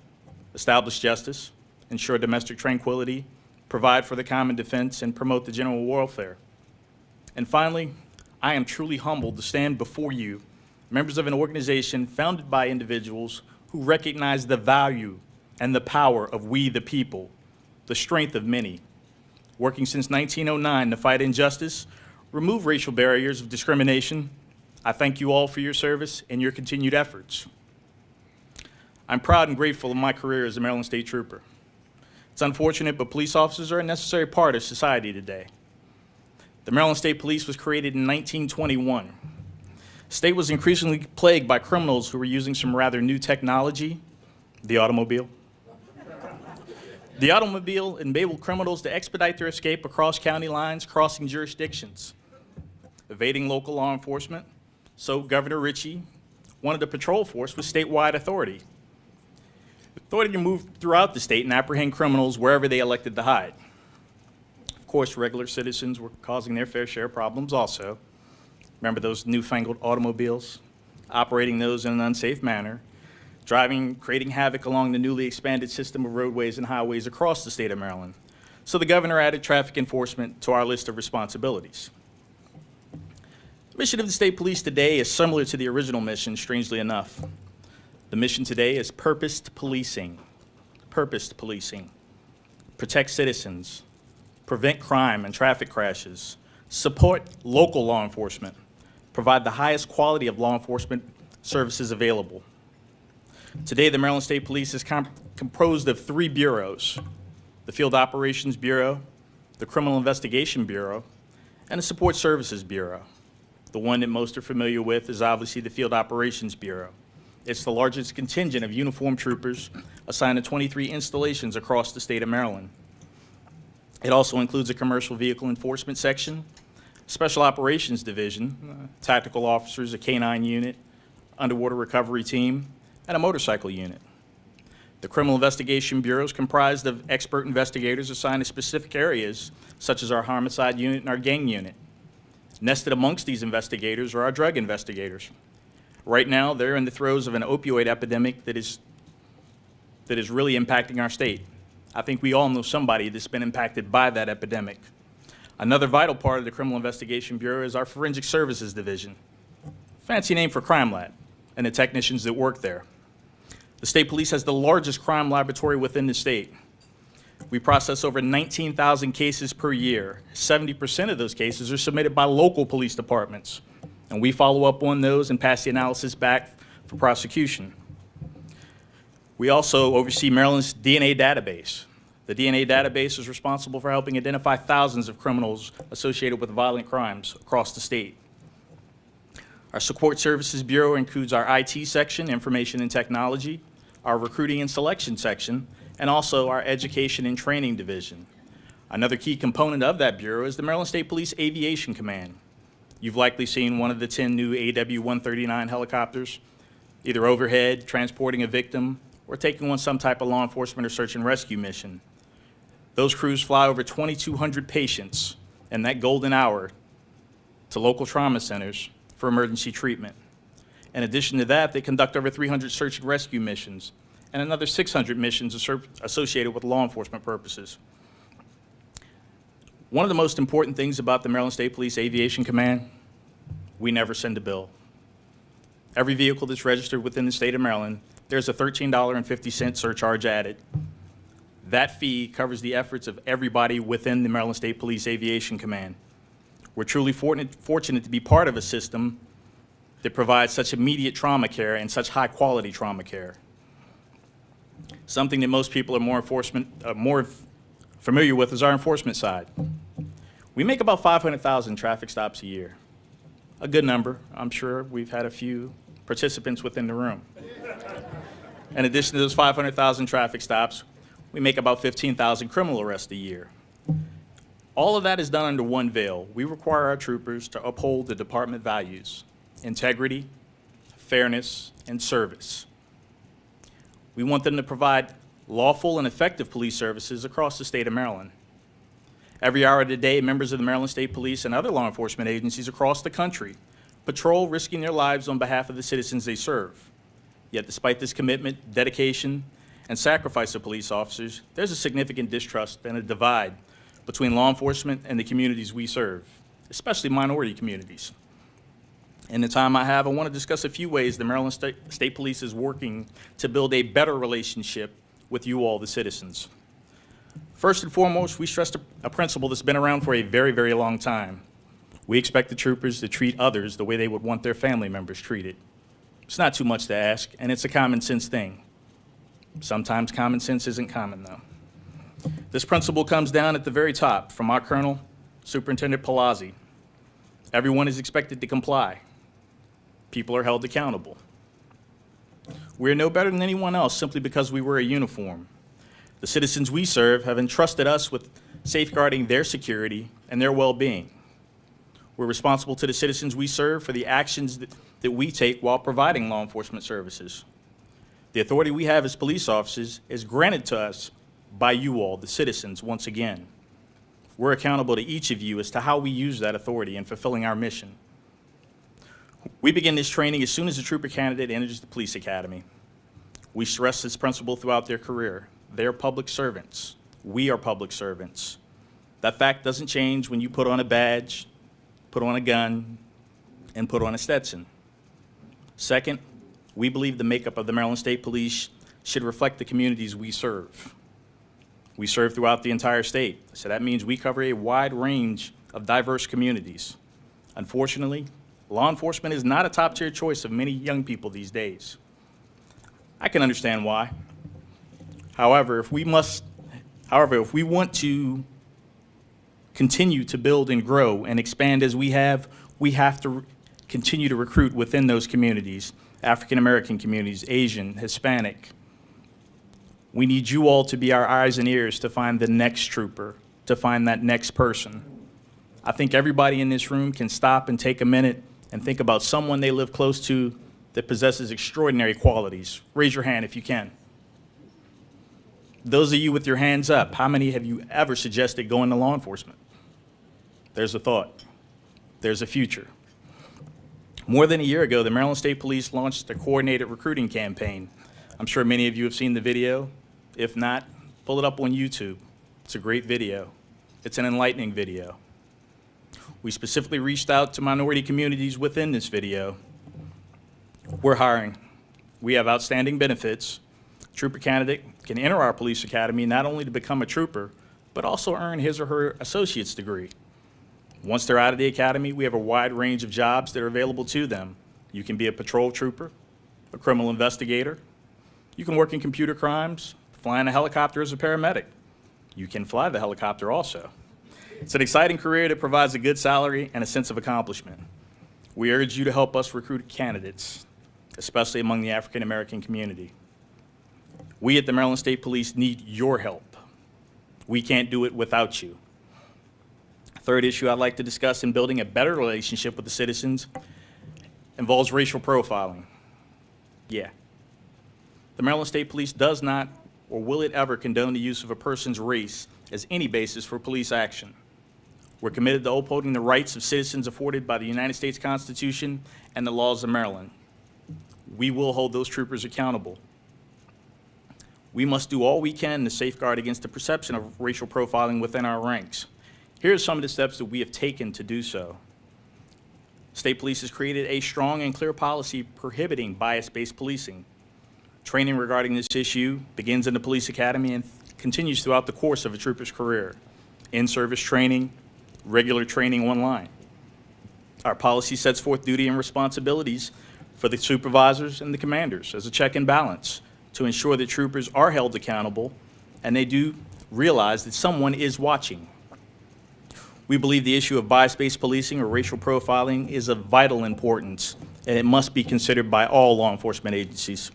establish justice, ensure domestic tranquility, provide for the common defense, and promote the general welfare. And finally, I am truly humbled to stand before you, members of an organization founded by individuals who recognize the value and the power of we the people, the strength of many. Working since 1909 to fight injustice, remove racial barriers of discrimination, I thank you all for your service and your continued efforts. I'm proud and grateful of my career as a Maryland State Trooper. It's unfortunate, but police officers are a necessary part of society today. The Maryland State Police was created in 1921. The state was increasingly plagued by criminals who were using some rather new technology, the automobile. The automobile enabled criminals to expedite their escape across county lines, crossing jurisdictions, evading local law enforcement. So Governor Ritchie wanted a patrol force with statewide authority. Authority to move throughout the state and apprehend criminals wherever they elected to hide. Of course, regular citizens were causing their fair share of problems also. Remember those newfangled automobiles, operating those in an unsafe manner, driving, creating havoc along the newly expanded system of roadways and highways across the state of Maryland. So the governor added traffic enforcement to our list of responsibilities. The mission of the state police today is similar to the original mission, strangely enough. The mission today is purposed policing. Purposed policing. Protect citizens, prevent crime and traffic crashes, support local law enforcement, provide the highest quality of law enforcement services available. Today, the Maryland State Police is composed of 3 bureaus: the Field Operations Bureau, the Criminal Investigation Bureau, and the Support Services Bureau. The one that most are familiar with is obviously the Field Operations Bureau. It's the largest contingent of uniformed troopers assigned to 23 installations across the state of Maryland. It also includes a commercial vehicle enforcement section, special operations division, tactical officers, a K-9 unit, underwater recovery team, and a motorcycle unit. The Criminal Investigation Bureau is comprised of expert investigators assigned to specific areas, such as our homicide unit and our gang unit. Nested amongst these investigators are our drug investigators. Right now, they're in the throes of an opioid epidemic that is really impacting our state. I think we all know somebody that's been impacted by that epidemic. Another vital part of the Criminal Investigation Bureau is our Forensic Services Division, fancy name for Crime Lab, and the technicians that work there. The state police has the largest crime laboratory within the state. We process over 19,000 cases per year. 70% of those cases are submitted by local police departments, and we follow up on those and pass the analysis back for prosecution. We also oversee Maryland's DNA database. The DNA database is responsible for helping identify thousands of criminals associated with violent crimes across the state. Our Support Services Bureau includes our IT section, Information and Technology, our Recruiting and Selection section, and also our Education and Training Division. Another key component of that bureau is the Maryland State Police Aviation Command. You've likely seen one of the 10 new AW-139 helicopters, either overhead, transporting a victim, or taking on some type of law enforcement or search and rescue mission. Those crews fly over 2,200 patients in that golden hour to local trauma centers for emergency treatment. In addition to that, they conduct over 300 search and rescue missions and another 600 missions associated with law enforcement purposes. One of the most important things about the Maryland State Police Aviation Command, we never send a bill. Every vehicle that's registered within the state of Maryland, there's a $13.50 surcharge added. That fee covers the efforts of everybody within the Maryland State Police Aviation Command. We're truly fortunate to be part of a system that provides such immediate trauma care and such high quality trauma care. Something that most people are more familiar with is our enforcement side. We make about 500,000 traffic stops a year. A good number. I'm sure we've had a few participants within the room. In addition to those 500,000 traffic stops, we make about 15,000 criminal arrests a year. All of that is done under one veil. We require our troopers to uphold the department values: integrity, fairness, and service. We want them to provide lawful and effective police services across the state of Maryland. Every hour of the day, members of the Maryland State Police and other law enforcement agencies across the country patrol risking their lives on behalf of the citizens they serve. Yet despite this commitment, dedication, and sacrifice of police officers, there's a significant distrust and a divide between law enforcement and the communities we serve, especially minority communities. In the time I have, I want to discuss a few ways the Maryland State Police is working to build a better relationship with you all, the citizens. First and foremost, we stress a principle that's been around for a very, very long time. We expect the troopers to treat others the way they would want their family members treated. It's not too much to ask, and it's a common sense thing. Sometimes common sense isn't common, though. This principle comes down at the very top from our Colonel, Superintendent Palazzi. Everyone is expected to comply. People are held accountable. We are no better than anyone else simply because we wear a uniform. The citizens we serve have entrusted us with safeguarding their security and their well-being. We're responsible to the citizens we serve for the actions that we take while providing law enforcement services. The authority we have as police officers is granted to us by you all, the citizens, once again. We're accountable to each of you as to how we use that authority in fulfilling our mission. We begin this training as soon as a trooper candidate enters the police academy. We stress this principle throughout their career. They're public servants. We are public servants. That fact doesn't change when you put on a badge, put on a gun, and put on a Stetson. Second, we believe the makeup of the Maryland State Police should reflect the communities we serve. We serve throughout the entire state, so that means we cover a wide range of diverse communities. Unfortunately, law enforcement is not a top-tier choice of many young people these days. I can understand why. However, if we want to continue to build and grow and expand as we have to continue to recruit within those communities, African American communities, Asian, Hispanic. We need you all to be our eyes and ears to find the next trooper, to find that next person. I think everybody in this room can stop and take a minute and think about someone they live close to that possesses extraordinary qualities. Raise your hand if you can. Those of you with your hands up, how many have you ever suggested going to law enforcement? There's a thought. There's a future. More than a year ago, the Maryland State Police launched a coordinated recruiting campaign. I'm sure many of you have seen the video. If not, pull it up on YouTube. It's a great video. It's an enlightening video. We specifically reached out to minority communities within this video. We're hiring. We have outstanding benefits. Trooper candidate can enter our police academy not only to become a trooper, but also earn his or her associate's degree. Once they're out of the academy, we have a wide range of jobs that are available to them. You can be a patrol trooper, a criminal investigator. You can work in computer crimes, fly in a helicopter as a paramedic. You can fly the helicopter also. It's an exciting career that provides a good salary and a sense of accomplishment. We urge you to help us recruit candidates, especially among the African American community. We at the Maryland State Police need your help. We can't do it without you. Third issue I'd like to discuss in building a better relationship with the citizens involves racial profiling. Yeah. The Maryland State Police does not, or will it ever, condone the use of a person's race as any basis for police action. We're committed to upholding the rights of citizens afforded by the United States Constitution and the laws of Maryland. We will hold those troopers accountable. We must do all we can to safeguard against the perception of racial profiling within our ranks. Here are some of the steps that we have taken to do so. State Police has created a strong and clear policy prohibiting bias-based policing. Training regarding this issue begins in the police academy and continues throughout the course of a trooper's career. In-service training, regular training online. Our policy sets forth duty and responsibilities for the supervisors and the commanders as a check and balance to ensure that troopers are held accountable and they do realize that someone is watching. We believe the issue of bias-based policing or racial profiling is of vital importance, and it must be considered by all law enforcement agencies.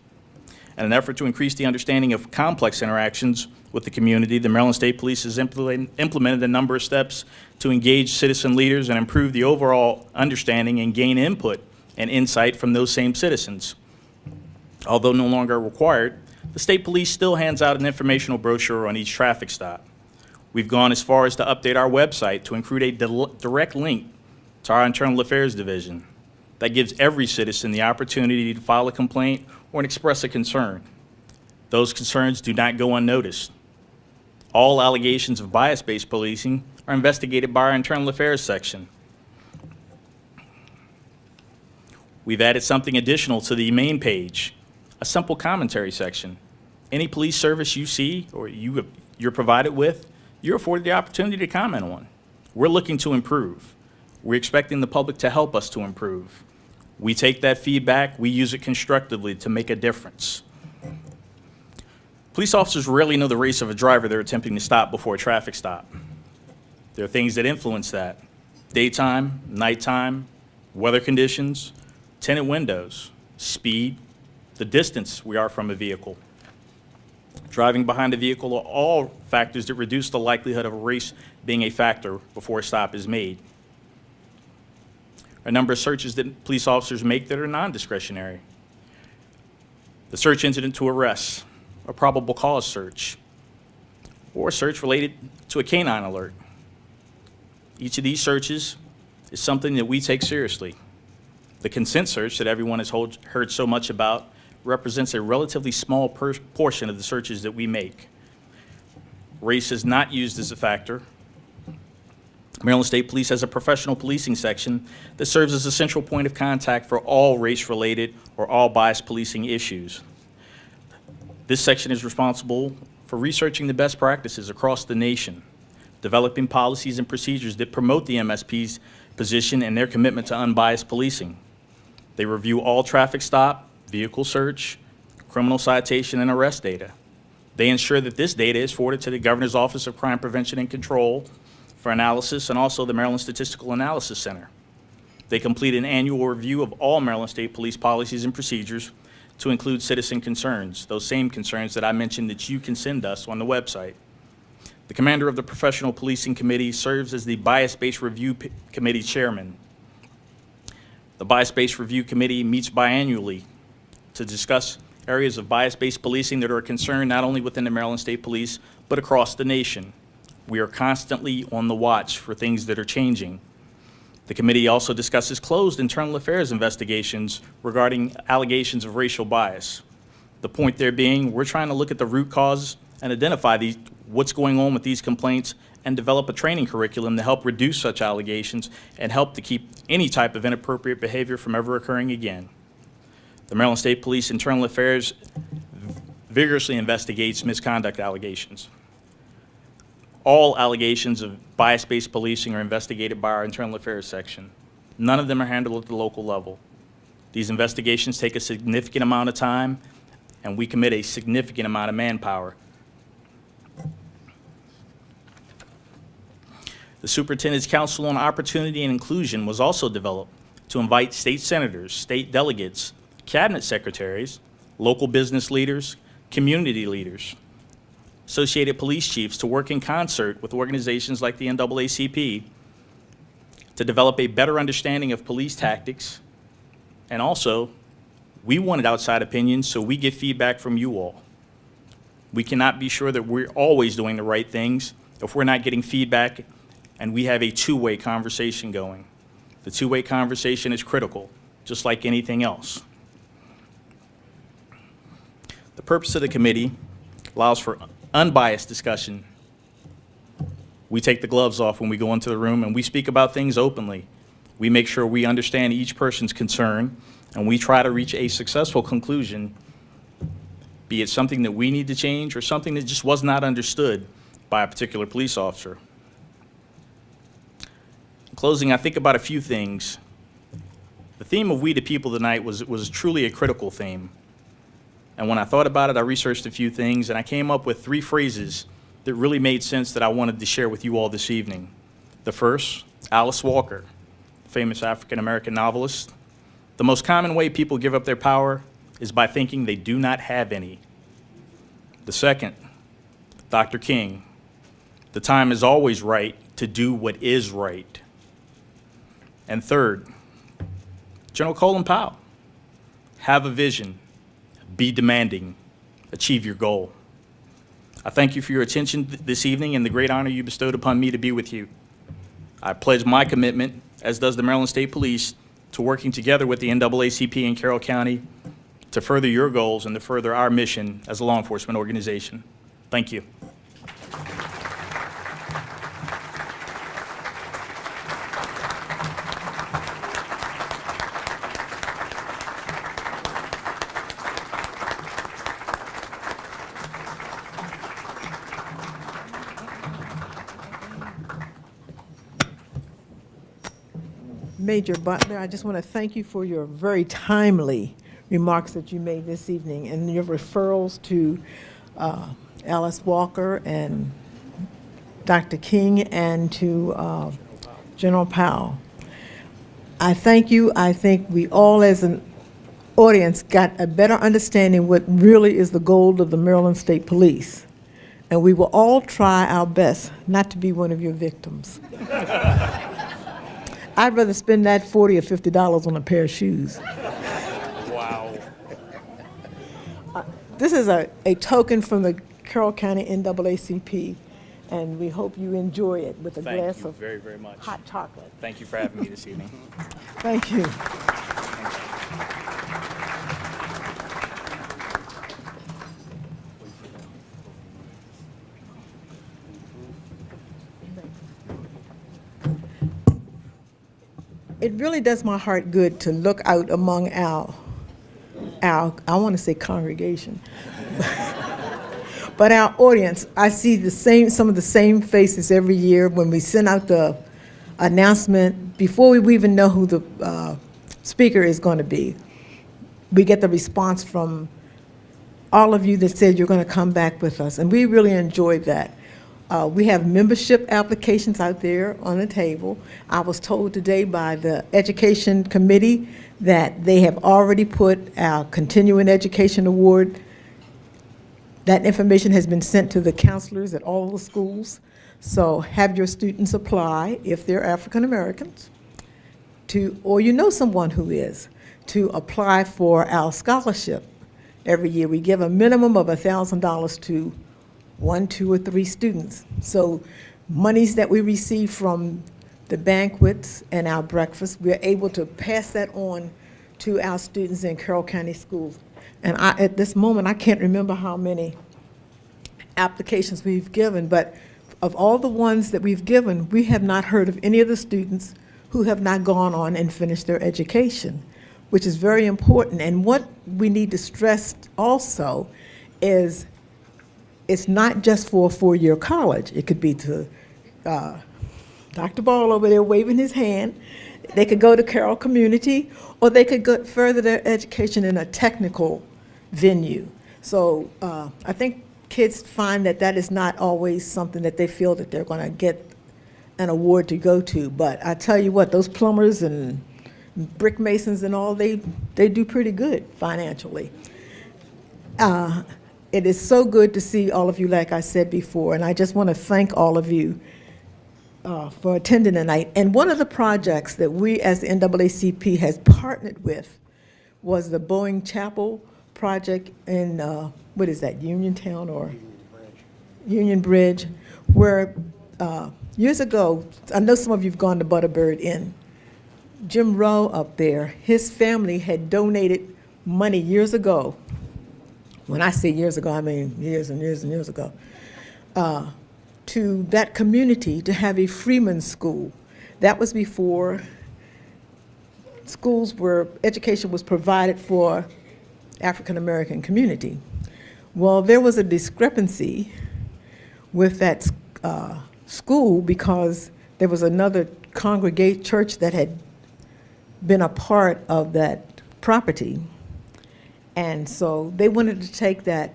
In an effort to increase the understanding of complex interactions with the community, the Maryland State Police has implemented a number of steps to engage citizen leaders and improve the overall understanding and gain input and insight from those same citizens. Although no longer required, the State Police still hands out an informational brochure on each traffic stop. We've gone as far as to update our website to include a direct link to our Internal Affairs Division. that gives every citizen the opportunity to file a complaint or express a concern. Those concerns do not go unnoticed. All allegations of bias-based policing are investigated by our Internal Affairs section. We've added something additional to the main page, a simple commentary section. Any police service you see or you're provided with, you're afforded the opportunity to comment on. We're looking to improve. We're expecting the public to help us to improve. We take that feedback, we use it constructively to make a difference. Police officers rarely know the race of a driver they're attempting to stop before a traffic stop. There are things that influence that. Daytime, nighttime, weather conditions, tinted windows, speed, the distance we are from a vehicle. Driving behind a vehicle are all factors that reduce the likelihood of a race being a factor before a stop is made. A number of searches that police officers make that are non-discretionary. The search incident to arrest, a probable cause search, or a search related to a canine alert. Each of these searches is something that we take seriously. The consent search that everyone has heard so much about represents a relatively small portion of the searches that we make. Race is not used as a factor. Maryland State Police has a professional policing section that serves as a central point of contact for all race-related or all bias policing issues. This section is responsible for researching the best practices across the nation, developing policies and procedures that promote the MSP's position and their commitment to unbiased policing. They review all traffic stop, vehicle search, criminal citation, and arrest data. They ensure that this data is forwarded to the Governor's Office of Crime Prevention and Control for analysis and also the Maryland Statistical Analysis Center. They complete an annual review of all Maryland State Police policies and procedures to include citizen concerns, those same concerns that I mentioned that you can send us on the website. The commander of the Professional Policing Committee serves as the Bias-Based Review Committee chairman. The Bias-Based Review Committee meets biannually to discuss areas of bias-based policing that are a concern not only within the Maryland State Police, but across the nation. We are constantly on the watch for things that are changing. The committee also discusses closed internal affairs investigations regarding allegations of racial bias. The point there being, we're trying to look at the root cause and identify what's going on with these complaints and develop a training curriculum to help reduce such allegations and help to keep any type of inappropriate behavior from ever occurring again. The Maryland State Police Internal Affairs vigorously investigates misconduct allegations. All allegations of bias-based policing are investigated by our Internal Affairs section. None of them are handled at the local level. These investigations take a significant amount of time, and we commit a significant amount of manpower. The Superintendent's Council on Opportunity and Inclusion was also developed to invite state senators, state delegates, cabinet secretaries, local business leaders, community leaders, associated police chiefs to work in concert with organizations like the NAACP to develop a better understanding of police tactics. And also, we wanted outside opinions, so we get feedback from you all. We cannot be sure that we're always doing the right things if we're not getting feedback and we have a two-way conversation going. The two-way conversation is critical, just like anything else. The purpose of the committee allows for unbiased discussion. We take the gloves off when we go into the room and we speak about things openly. We make sure we understand each person's concern and we try to reach a successful conclusion, be it something that we need to change or something that just was not understood by a particular police officer. In closing, I think about a few things. The theme of We the People tonight was truly a critical theme. And when I thought about it, I researched a few things, and I came up with 3 phrases that really made sense that I wanted to share with you all this evening. The first, Alice Walker, famous African-American novelist. The most common way people give up their power is by thinking they do not have any. The second, Dr. King. The time is always right to do what is right. And third, General Colin Powell. Have a vision. Be demanding. Achieve your goal. I thank you for your attention this evening and the great honor you bestowed upon me to be with you. I pledge my commitment, as does the Maryland State Police, to working together with the NAACP in Carroll County to further your goals and to further our mission as a law enforcement organization. Thank you. Major Butler, I just want to thank you for your very timely remarks that you made this evening and your referrals to Alice Walker and Dr. King and to General Powell. I thank you. I think we all as an audience got a better understanding what really is the goal of the Maryland State Police. And we will all try our best not to be one of your victims. I'd rather spend that $40 or $50 on a pair of shoes. Wow. This is a token from the Carroll County NAACP, and we hope you enjoy it with a glass Thank you of very, very much. hot chocolate. Thank you for having me this evening. Thank you. It really does my heart good to look out among our I want to say congregation, but our audience. I see some of the same faces every year when we send out the announcement before we even know who the speaker is going to be. We get the response from all of you that said you're going to come back with us, and we really enjoyed that. We have membership applications out there on the table. I was told today by the Education Committee that they have already put our Continuing Education Award. That information has been sent to the counselors at all the schools. So have your students apply, if they're African Americans, or you know someone who is, to apply for our scholarship. Every year we give a minimum of $1,000 to 1, 2, or 3 students. So monies that we receive from the banquets and our breakfast, we're able to pass that on to our students in Carroll County schools. And at this moment, I can't remember how many applications we've given, but of all the ones that we've given, we have not heard of any of the students who have not gone on and finished their education, which is very important. And what we need to stress also is it's not just for a 4-year college. It could be to Dr. Ball over there waving his hand. They could go to Carroll Community, or they could go further their education in a technical venue. So I think kids find that that is not always something that they feel that they're going to get an award to go to. But I tell you what, those plumbers and brick masons and all, they do pretty good financially. It is so good to see all of you, like I said before, and I just want to thank all of you for attending tonight. And one of the projects that we as the NAACP has partnered with was the Boeing Chapel project in, what is that, Uniontown or? Union Bridge, where years ago, I know some of you have gone to Butterbird Inn. Jim Rowe up there, his family had donated money years ago. When I say years ago, I mean years and years and years ago, to that community to have a Freeman school. That was before schools where education was provided for African American community. Well, there was a discrepancy with that school because there was another congregate church that had been a part of that property. And so they wanted to take that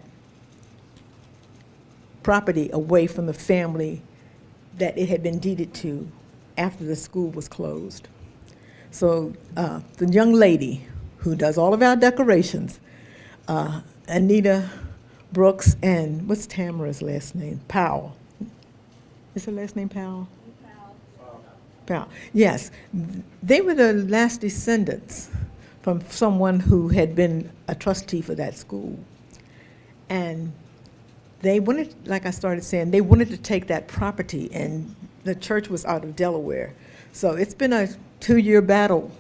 property away from the family that it had been deeded to after the school was closed. So the young lady who does all of our decorations, Anita Brooks, and what's Tamara's last name? Powell. Is her last name Powell? Powell. Yes. They were the last descendants from someone who had been a trustee for that school. And they wanted, like I started saying, they wanted to take that property, and the church was out of Delaware. So it's been a 2-year battle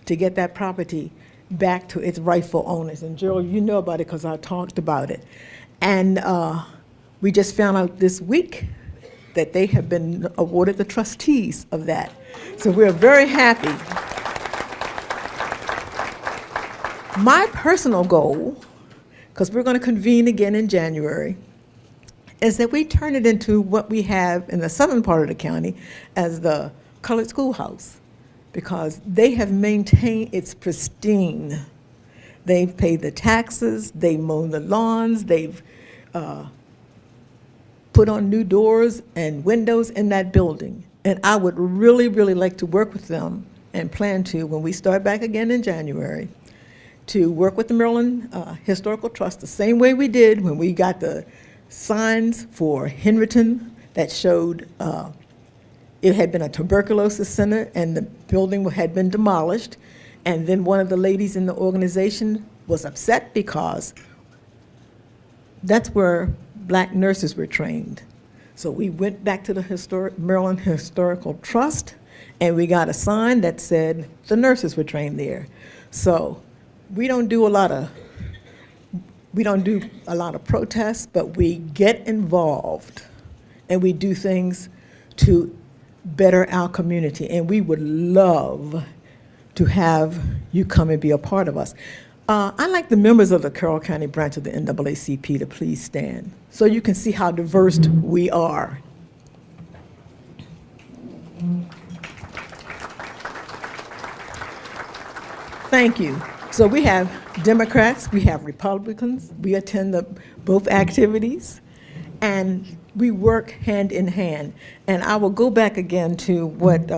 to get that property back to its rightful owners. And Gerald, you know about it because I talked about it. And we just found out this week that they have been awarded the trustees of that. So we're very happy. My personal goal, because we're going to convene again in January, is that we turn it into what we have in the southern part of the county as the colored schoolhouse, because they have maintained its pristine. They've paid the taxes, they've mown the lawns, they've put on new doors and windows in that building. And I would really, really like to work with them and plan to, when we start back again in January, to work with the Maryland Historical Trust the same way we did when we got the signs for Henryton that showed it had been a tuberculosis center and the building had been demolished. And then one of the ladies in the organization was upset because that's where black nurses were trained. So we went back to the Maryland Historical Trust and we got a sign that said the nurses were trained there. So we don't do a lot of protests, but we get involved and we do things to better our community. And we would love to have you come and be a part of us. I'd like the members of the Carroll County branch of the NAACP to please stand so you can see how diverse we are. Thank you. So we have Democrats, we have Republicans, we attend both activities, and we work hand in hand. And I will go back again to what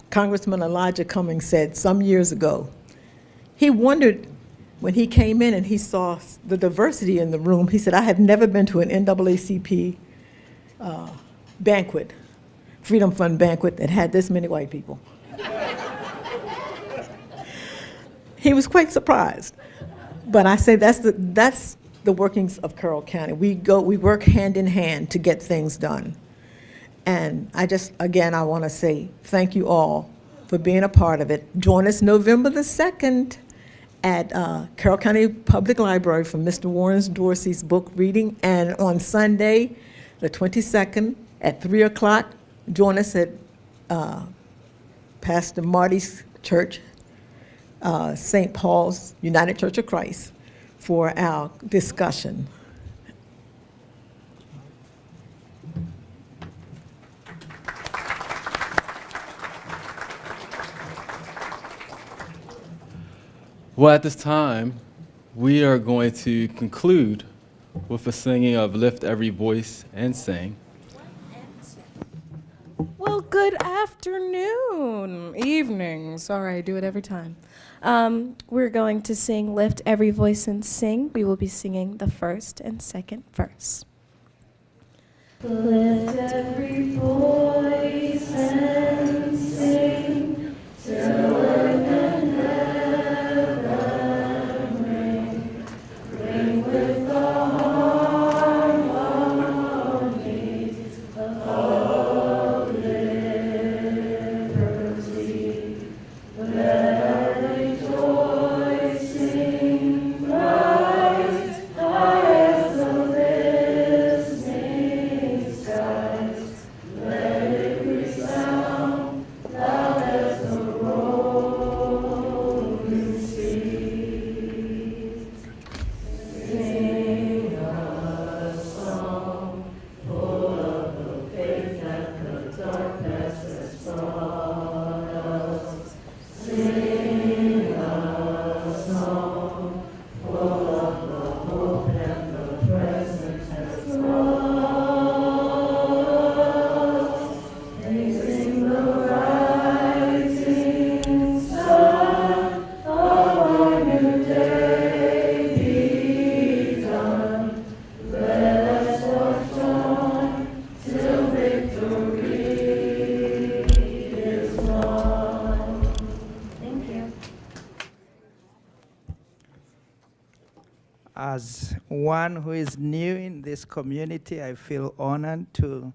Congressman Elijah Cummings said some years ago. He wondered when he came in and he saw the diversity in the room. He said, I have never been to an NAACP banquet, Freedom Fund banquet, that had this many white people. He was quite surprised. But I say that's the workings of Carroll County. We work hand in hand to get things done. And I want to say thank you all for being a part of it. Join us November the 2nd at Carroll County Public Library for Mr. Warren Dorsey's book reading. And on Sunday, the 22nd at 3 o'clock, join us at Pastor Marty's church, St. Paul's United Church of Christ, for our discussion. Well, at this time, we are going to conclude with a singing of Lift Every Voice and Sing. Well, good afternoon, evening. Sorry, I do it every time. We're going to sing Lift Every Voice and Sing. We will be singing the first and second verse. Lift every voice and sing till earth and heaven ring. Ring with the harmonies of liberty. Let rejoicing rise high as the listening skies. Let it resound loud as the rolling seas. Sing a song full of the faith that the dark past has brought us. Sing a song full of the hope that the present has brought. And sing the rising sun of our new day begun. Let us march on till victory is won. Thank you. As one who is new in this community, I feel honored to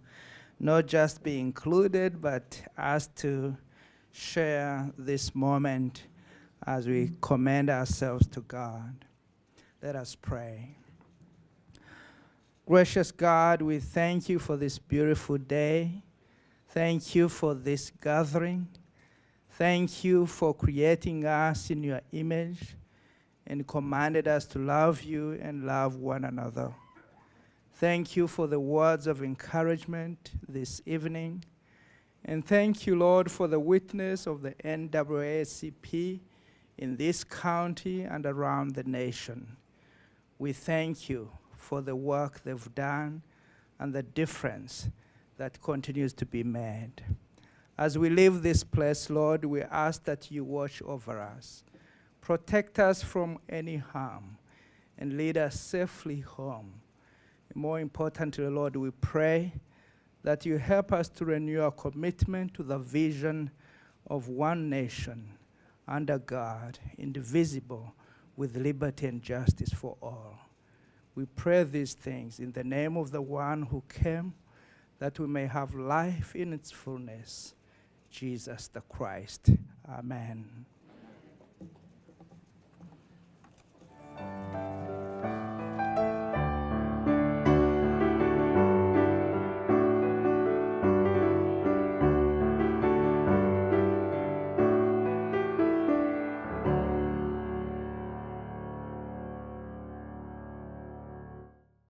not just be included, but asked to share this moment as we commend ourselves to God. Let us pray. Gracious God, we thank you for this beautiful day. Thank you for this gathering. Thank you for creating us in your image and commanded us to love you and love one another. Thank you for the words of encouragement this evening. And thank you, Lord, for the witness of the NAACP in this county and around the nation. We thank you for the work they've done and the difference that continues to be made. As we leave this place, Lord, we ask that you watch over us, protect us from any harm, and lead us safely home. And more importantly, Lord, we pray that you help us to renew our commitment to the vision of one nation under God, indivisible, with liberty and justice for all. We pray these things in the name of the one who came, that we may have life in its fullness, Jesus the Christ. Amen.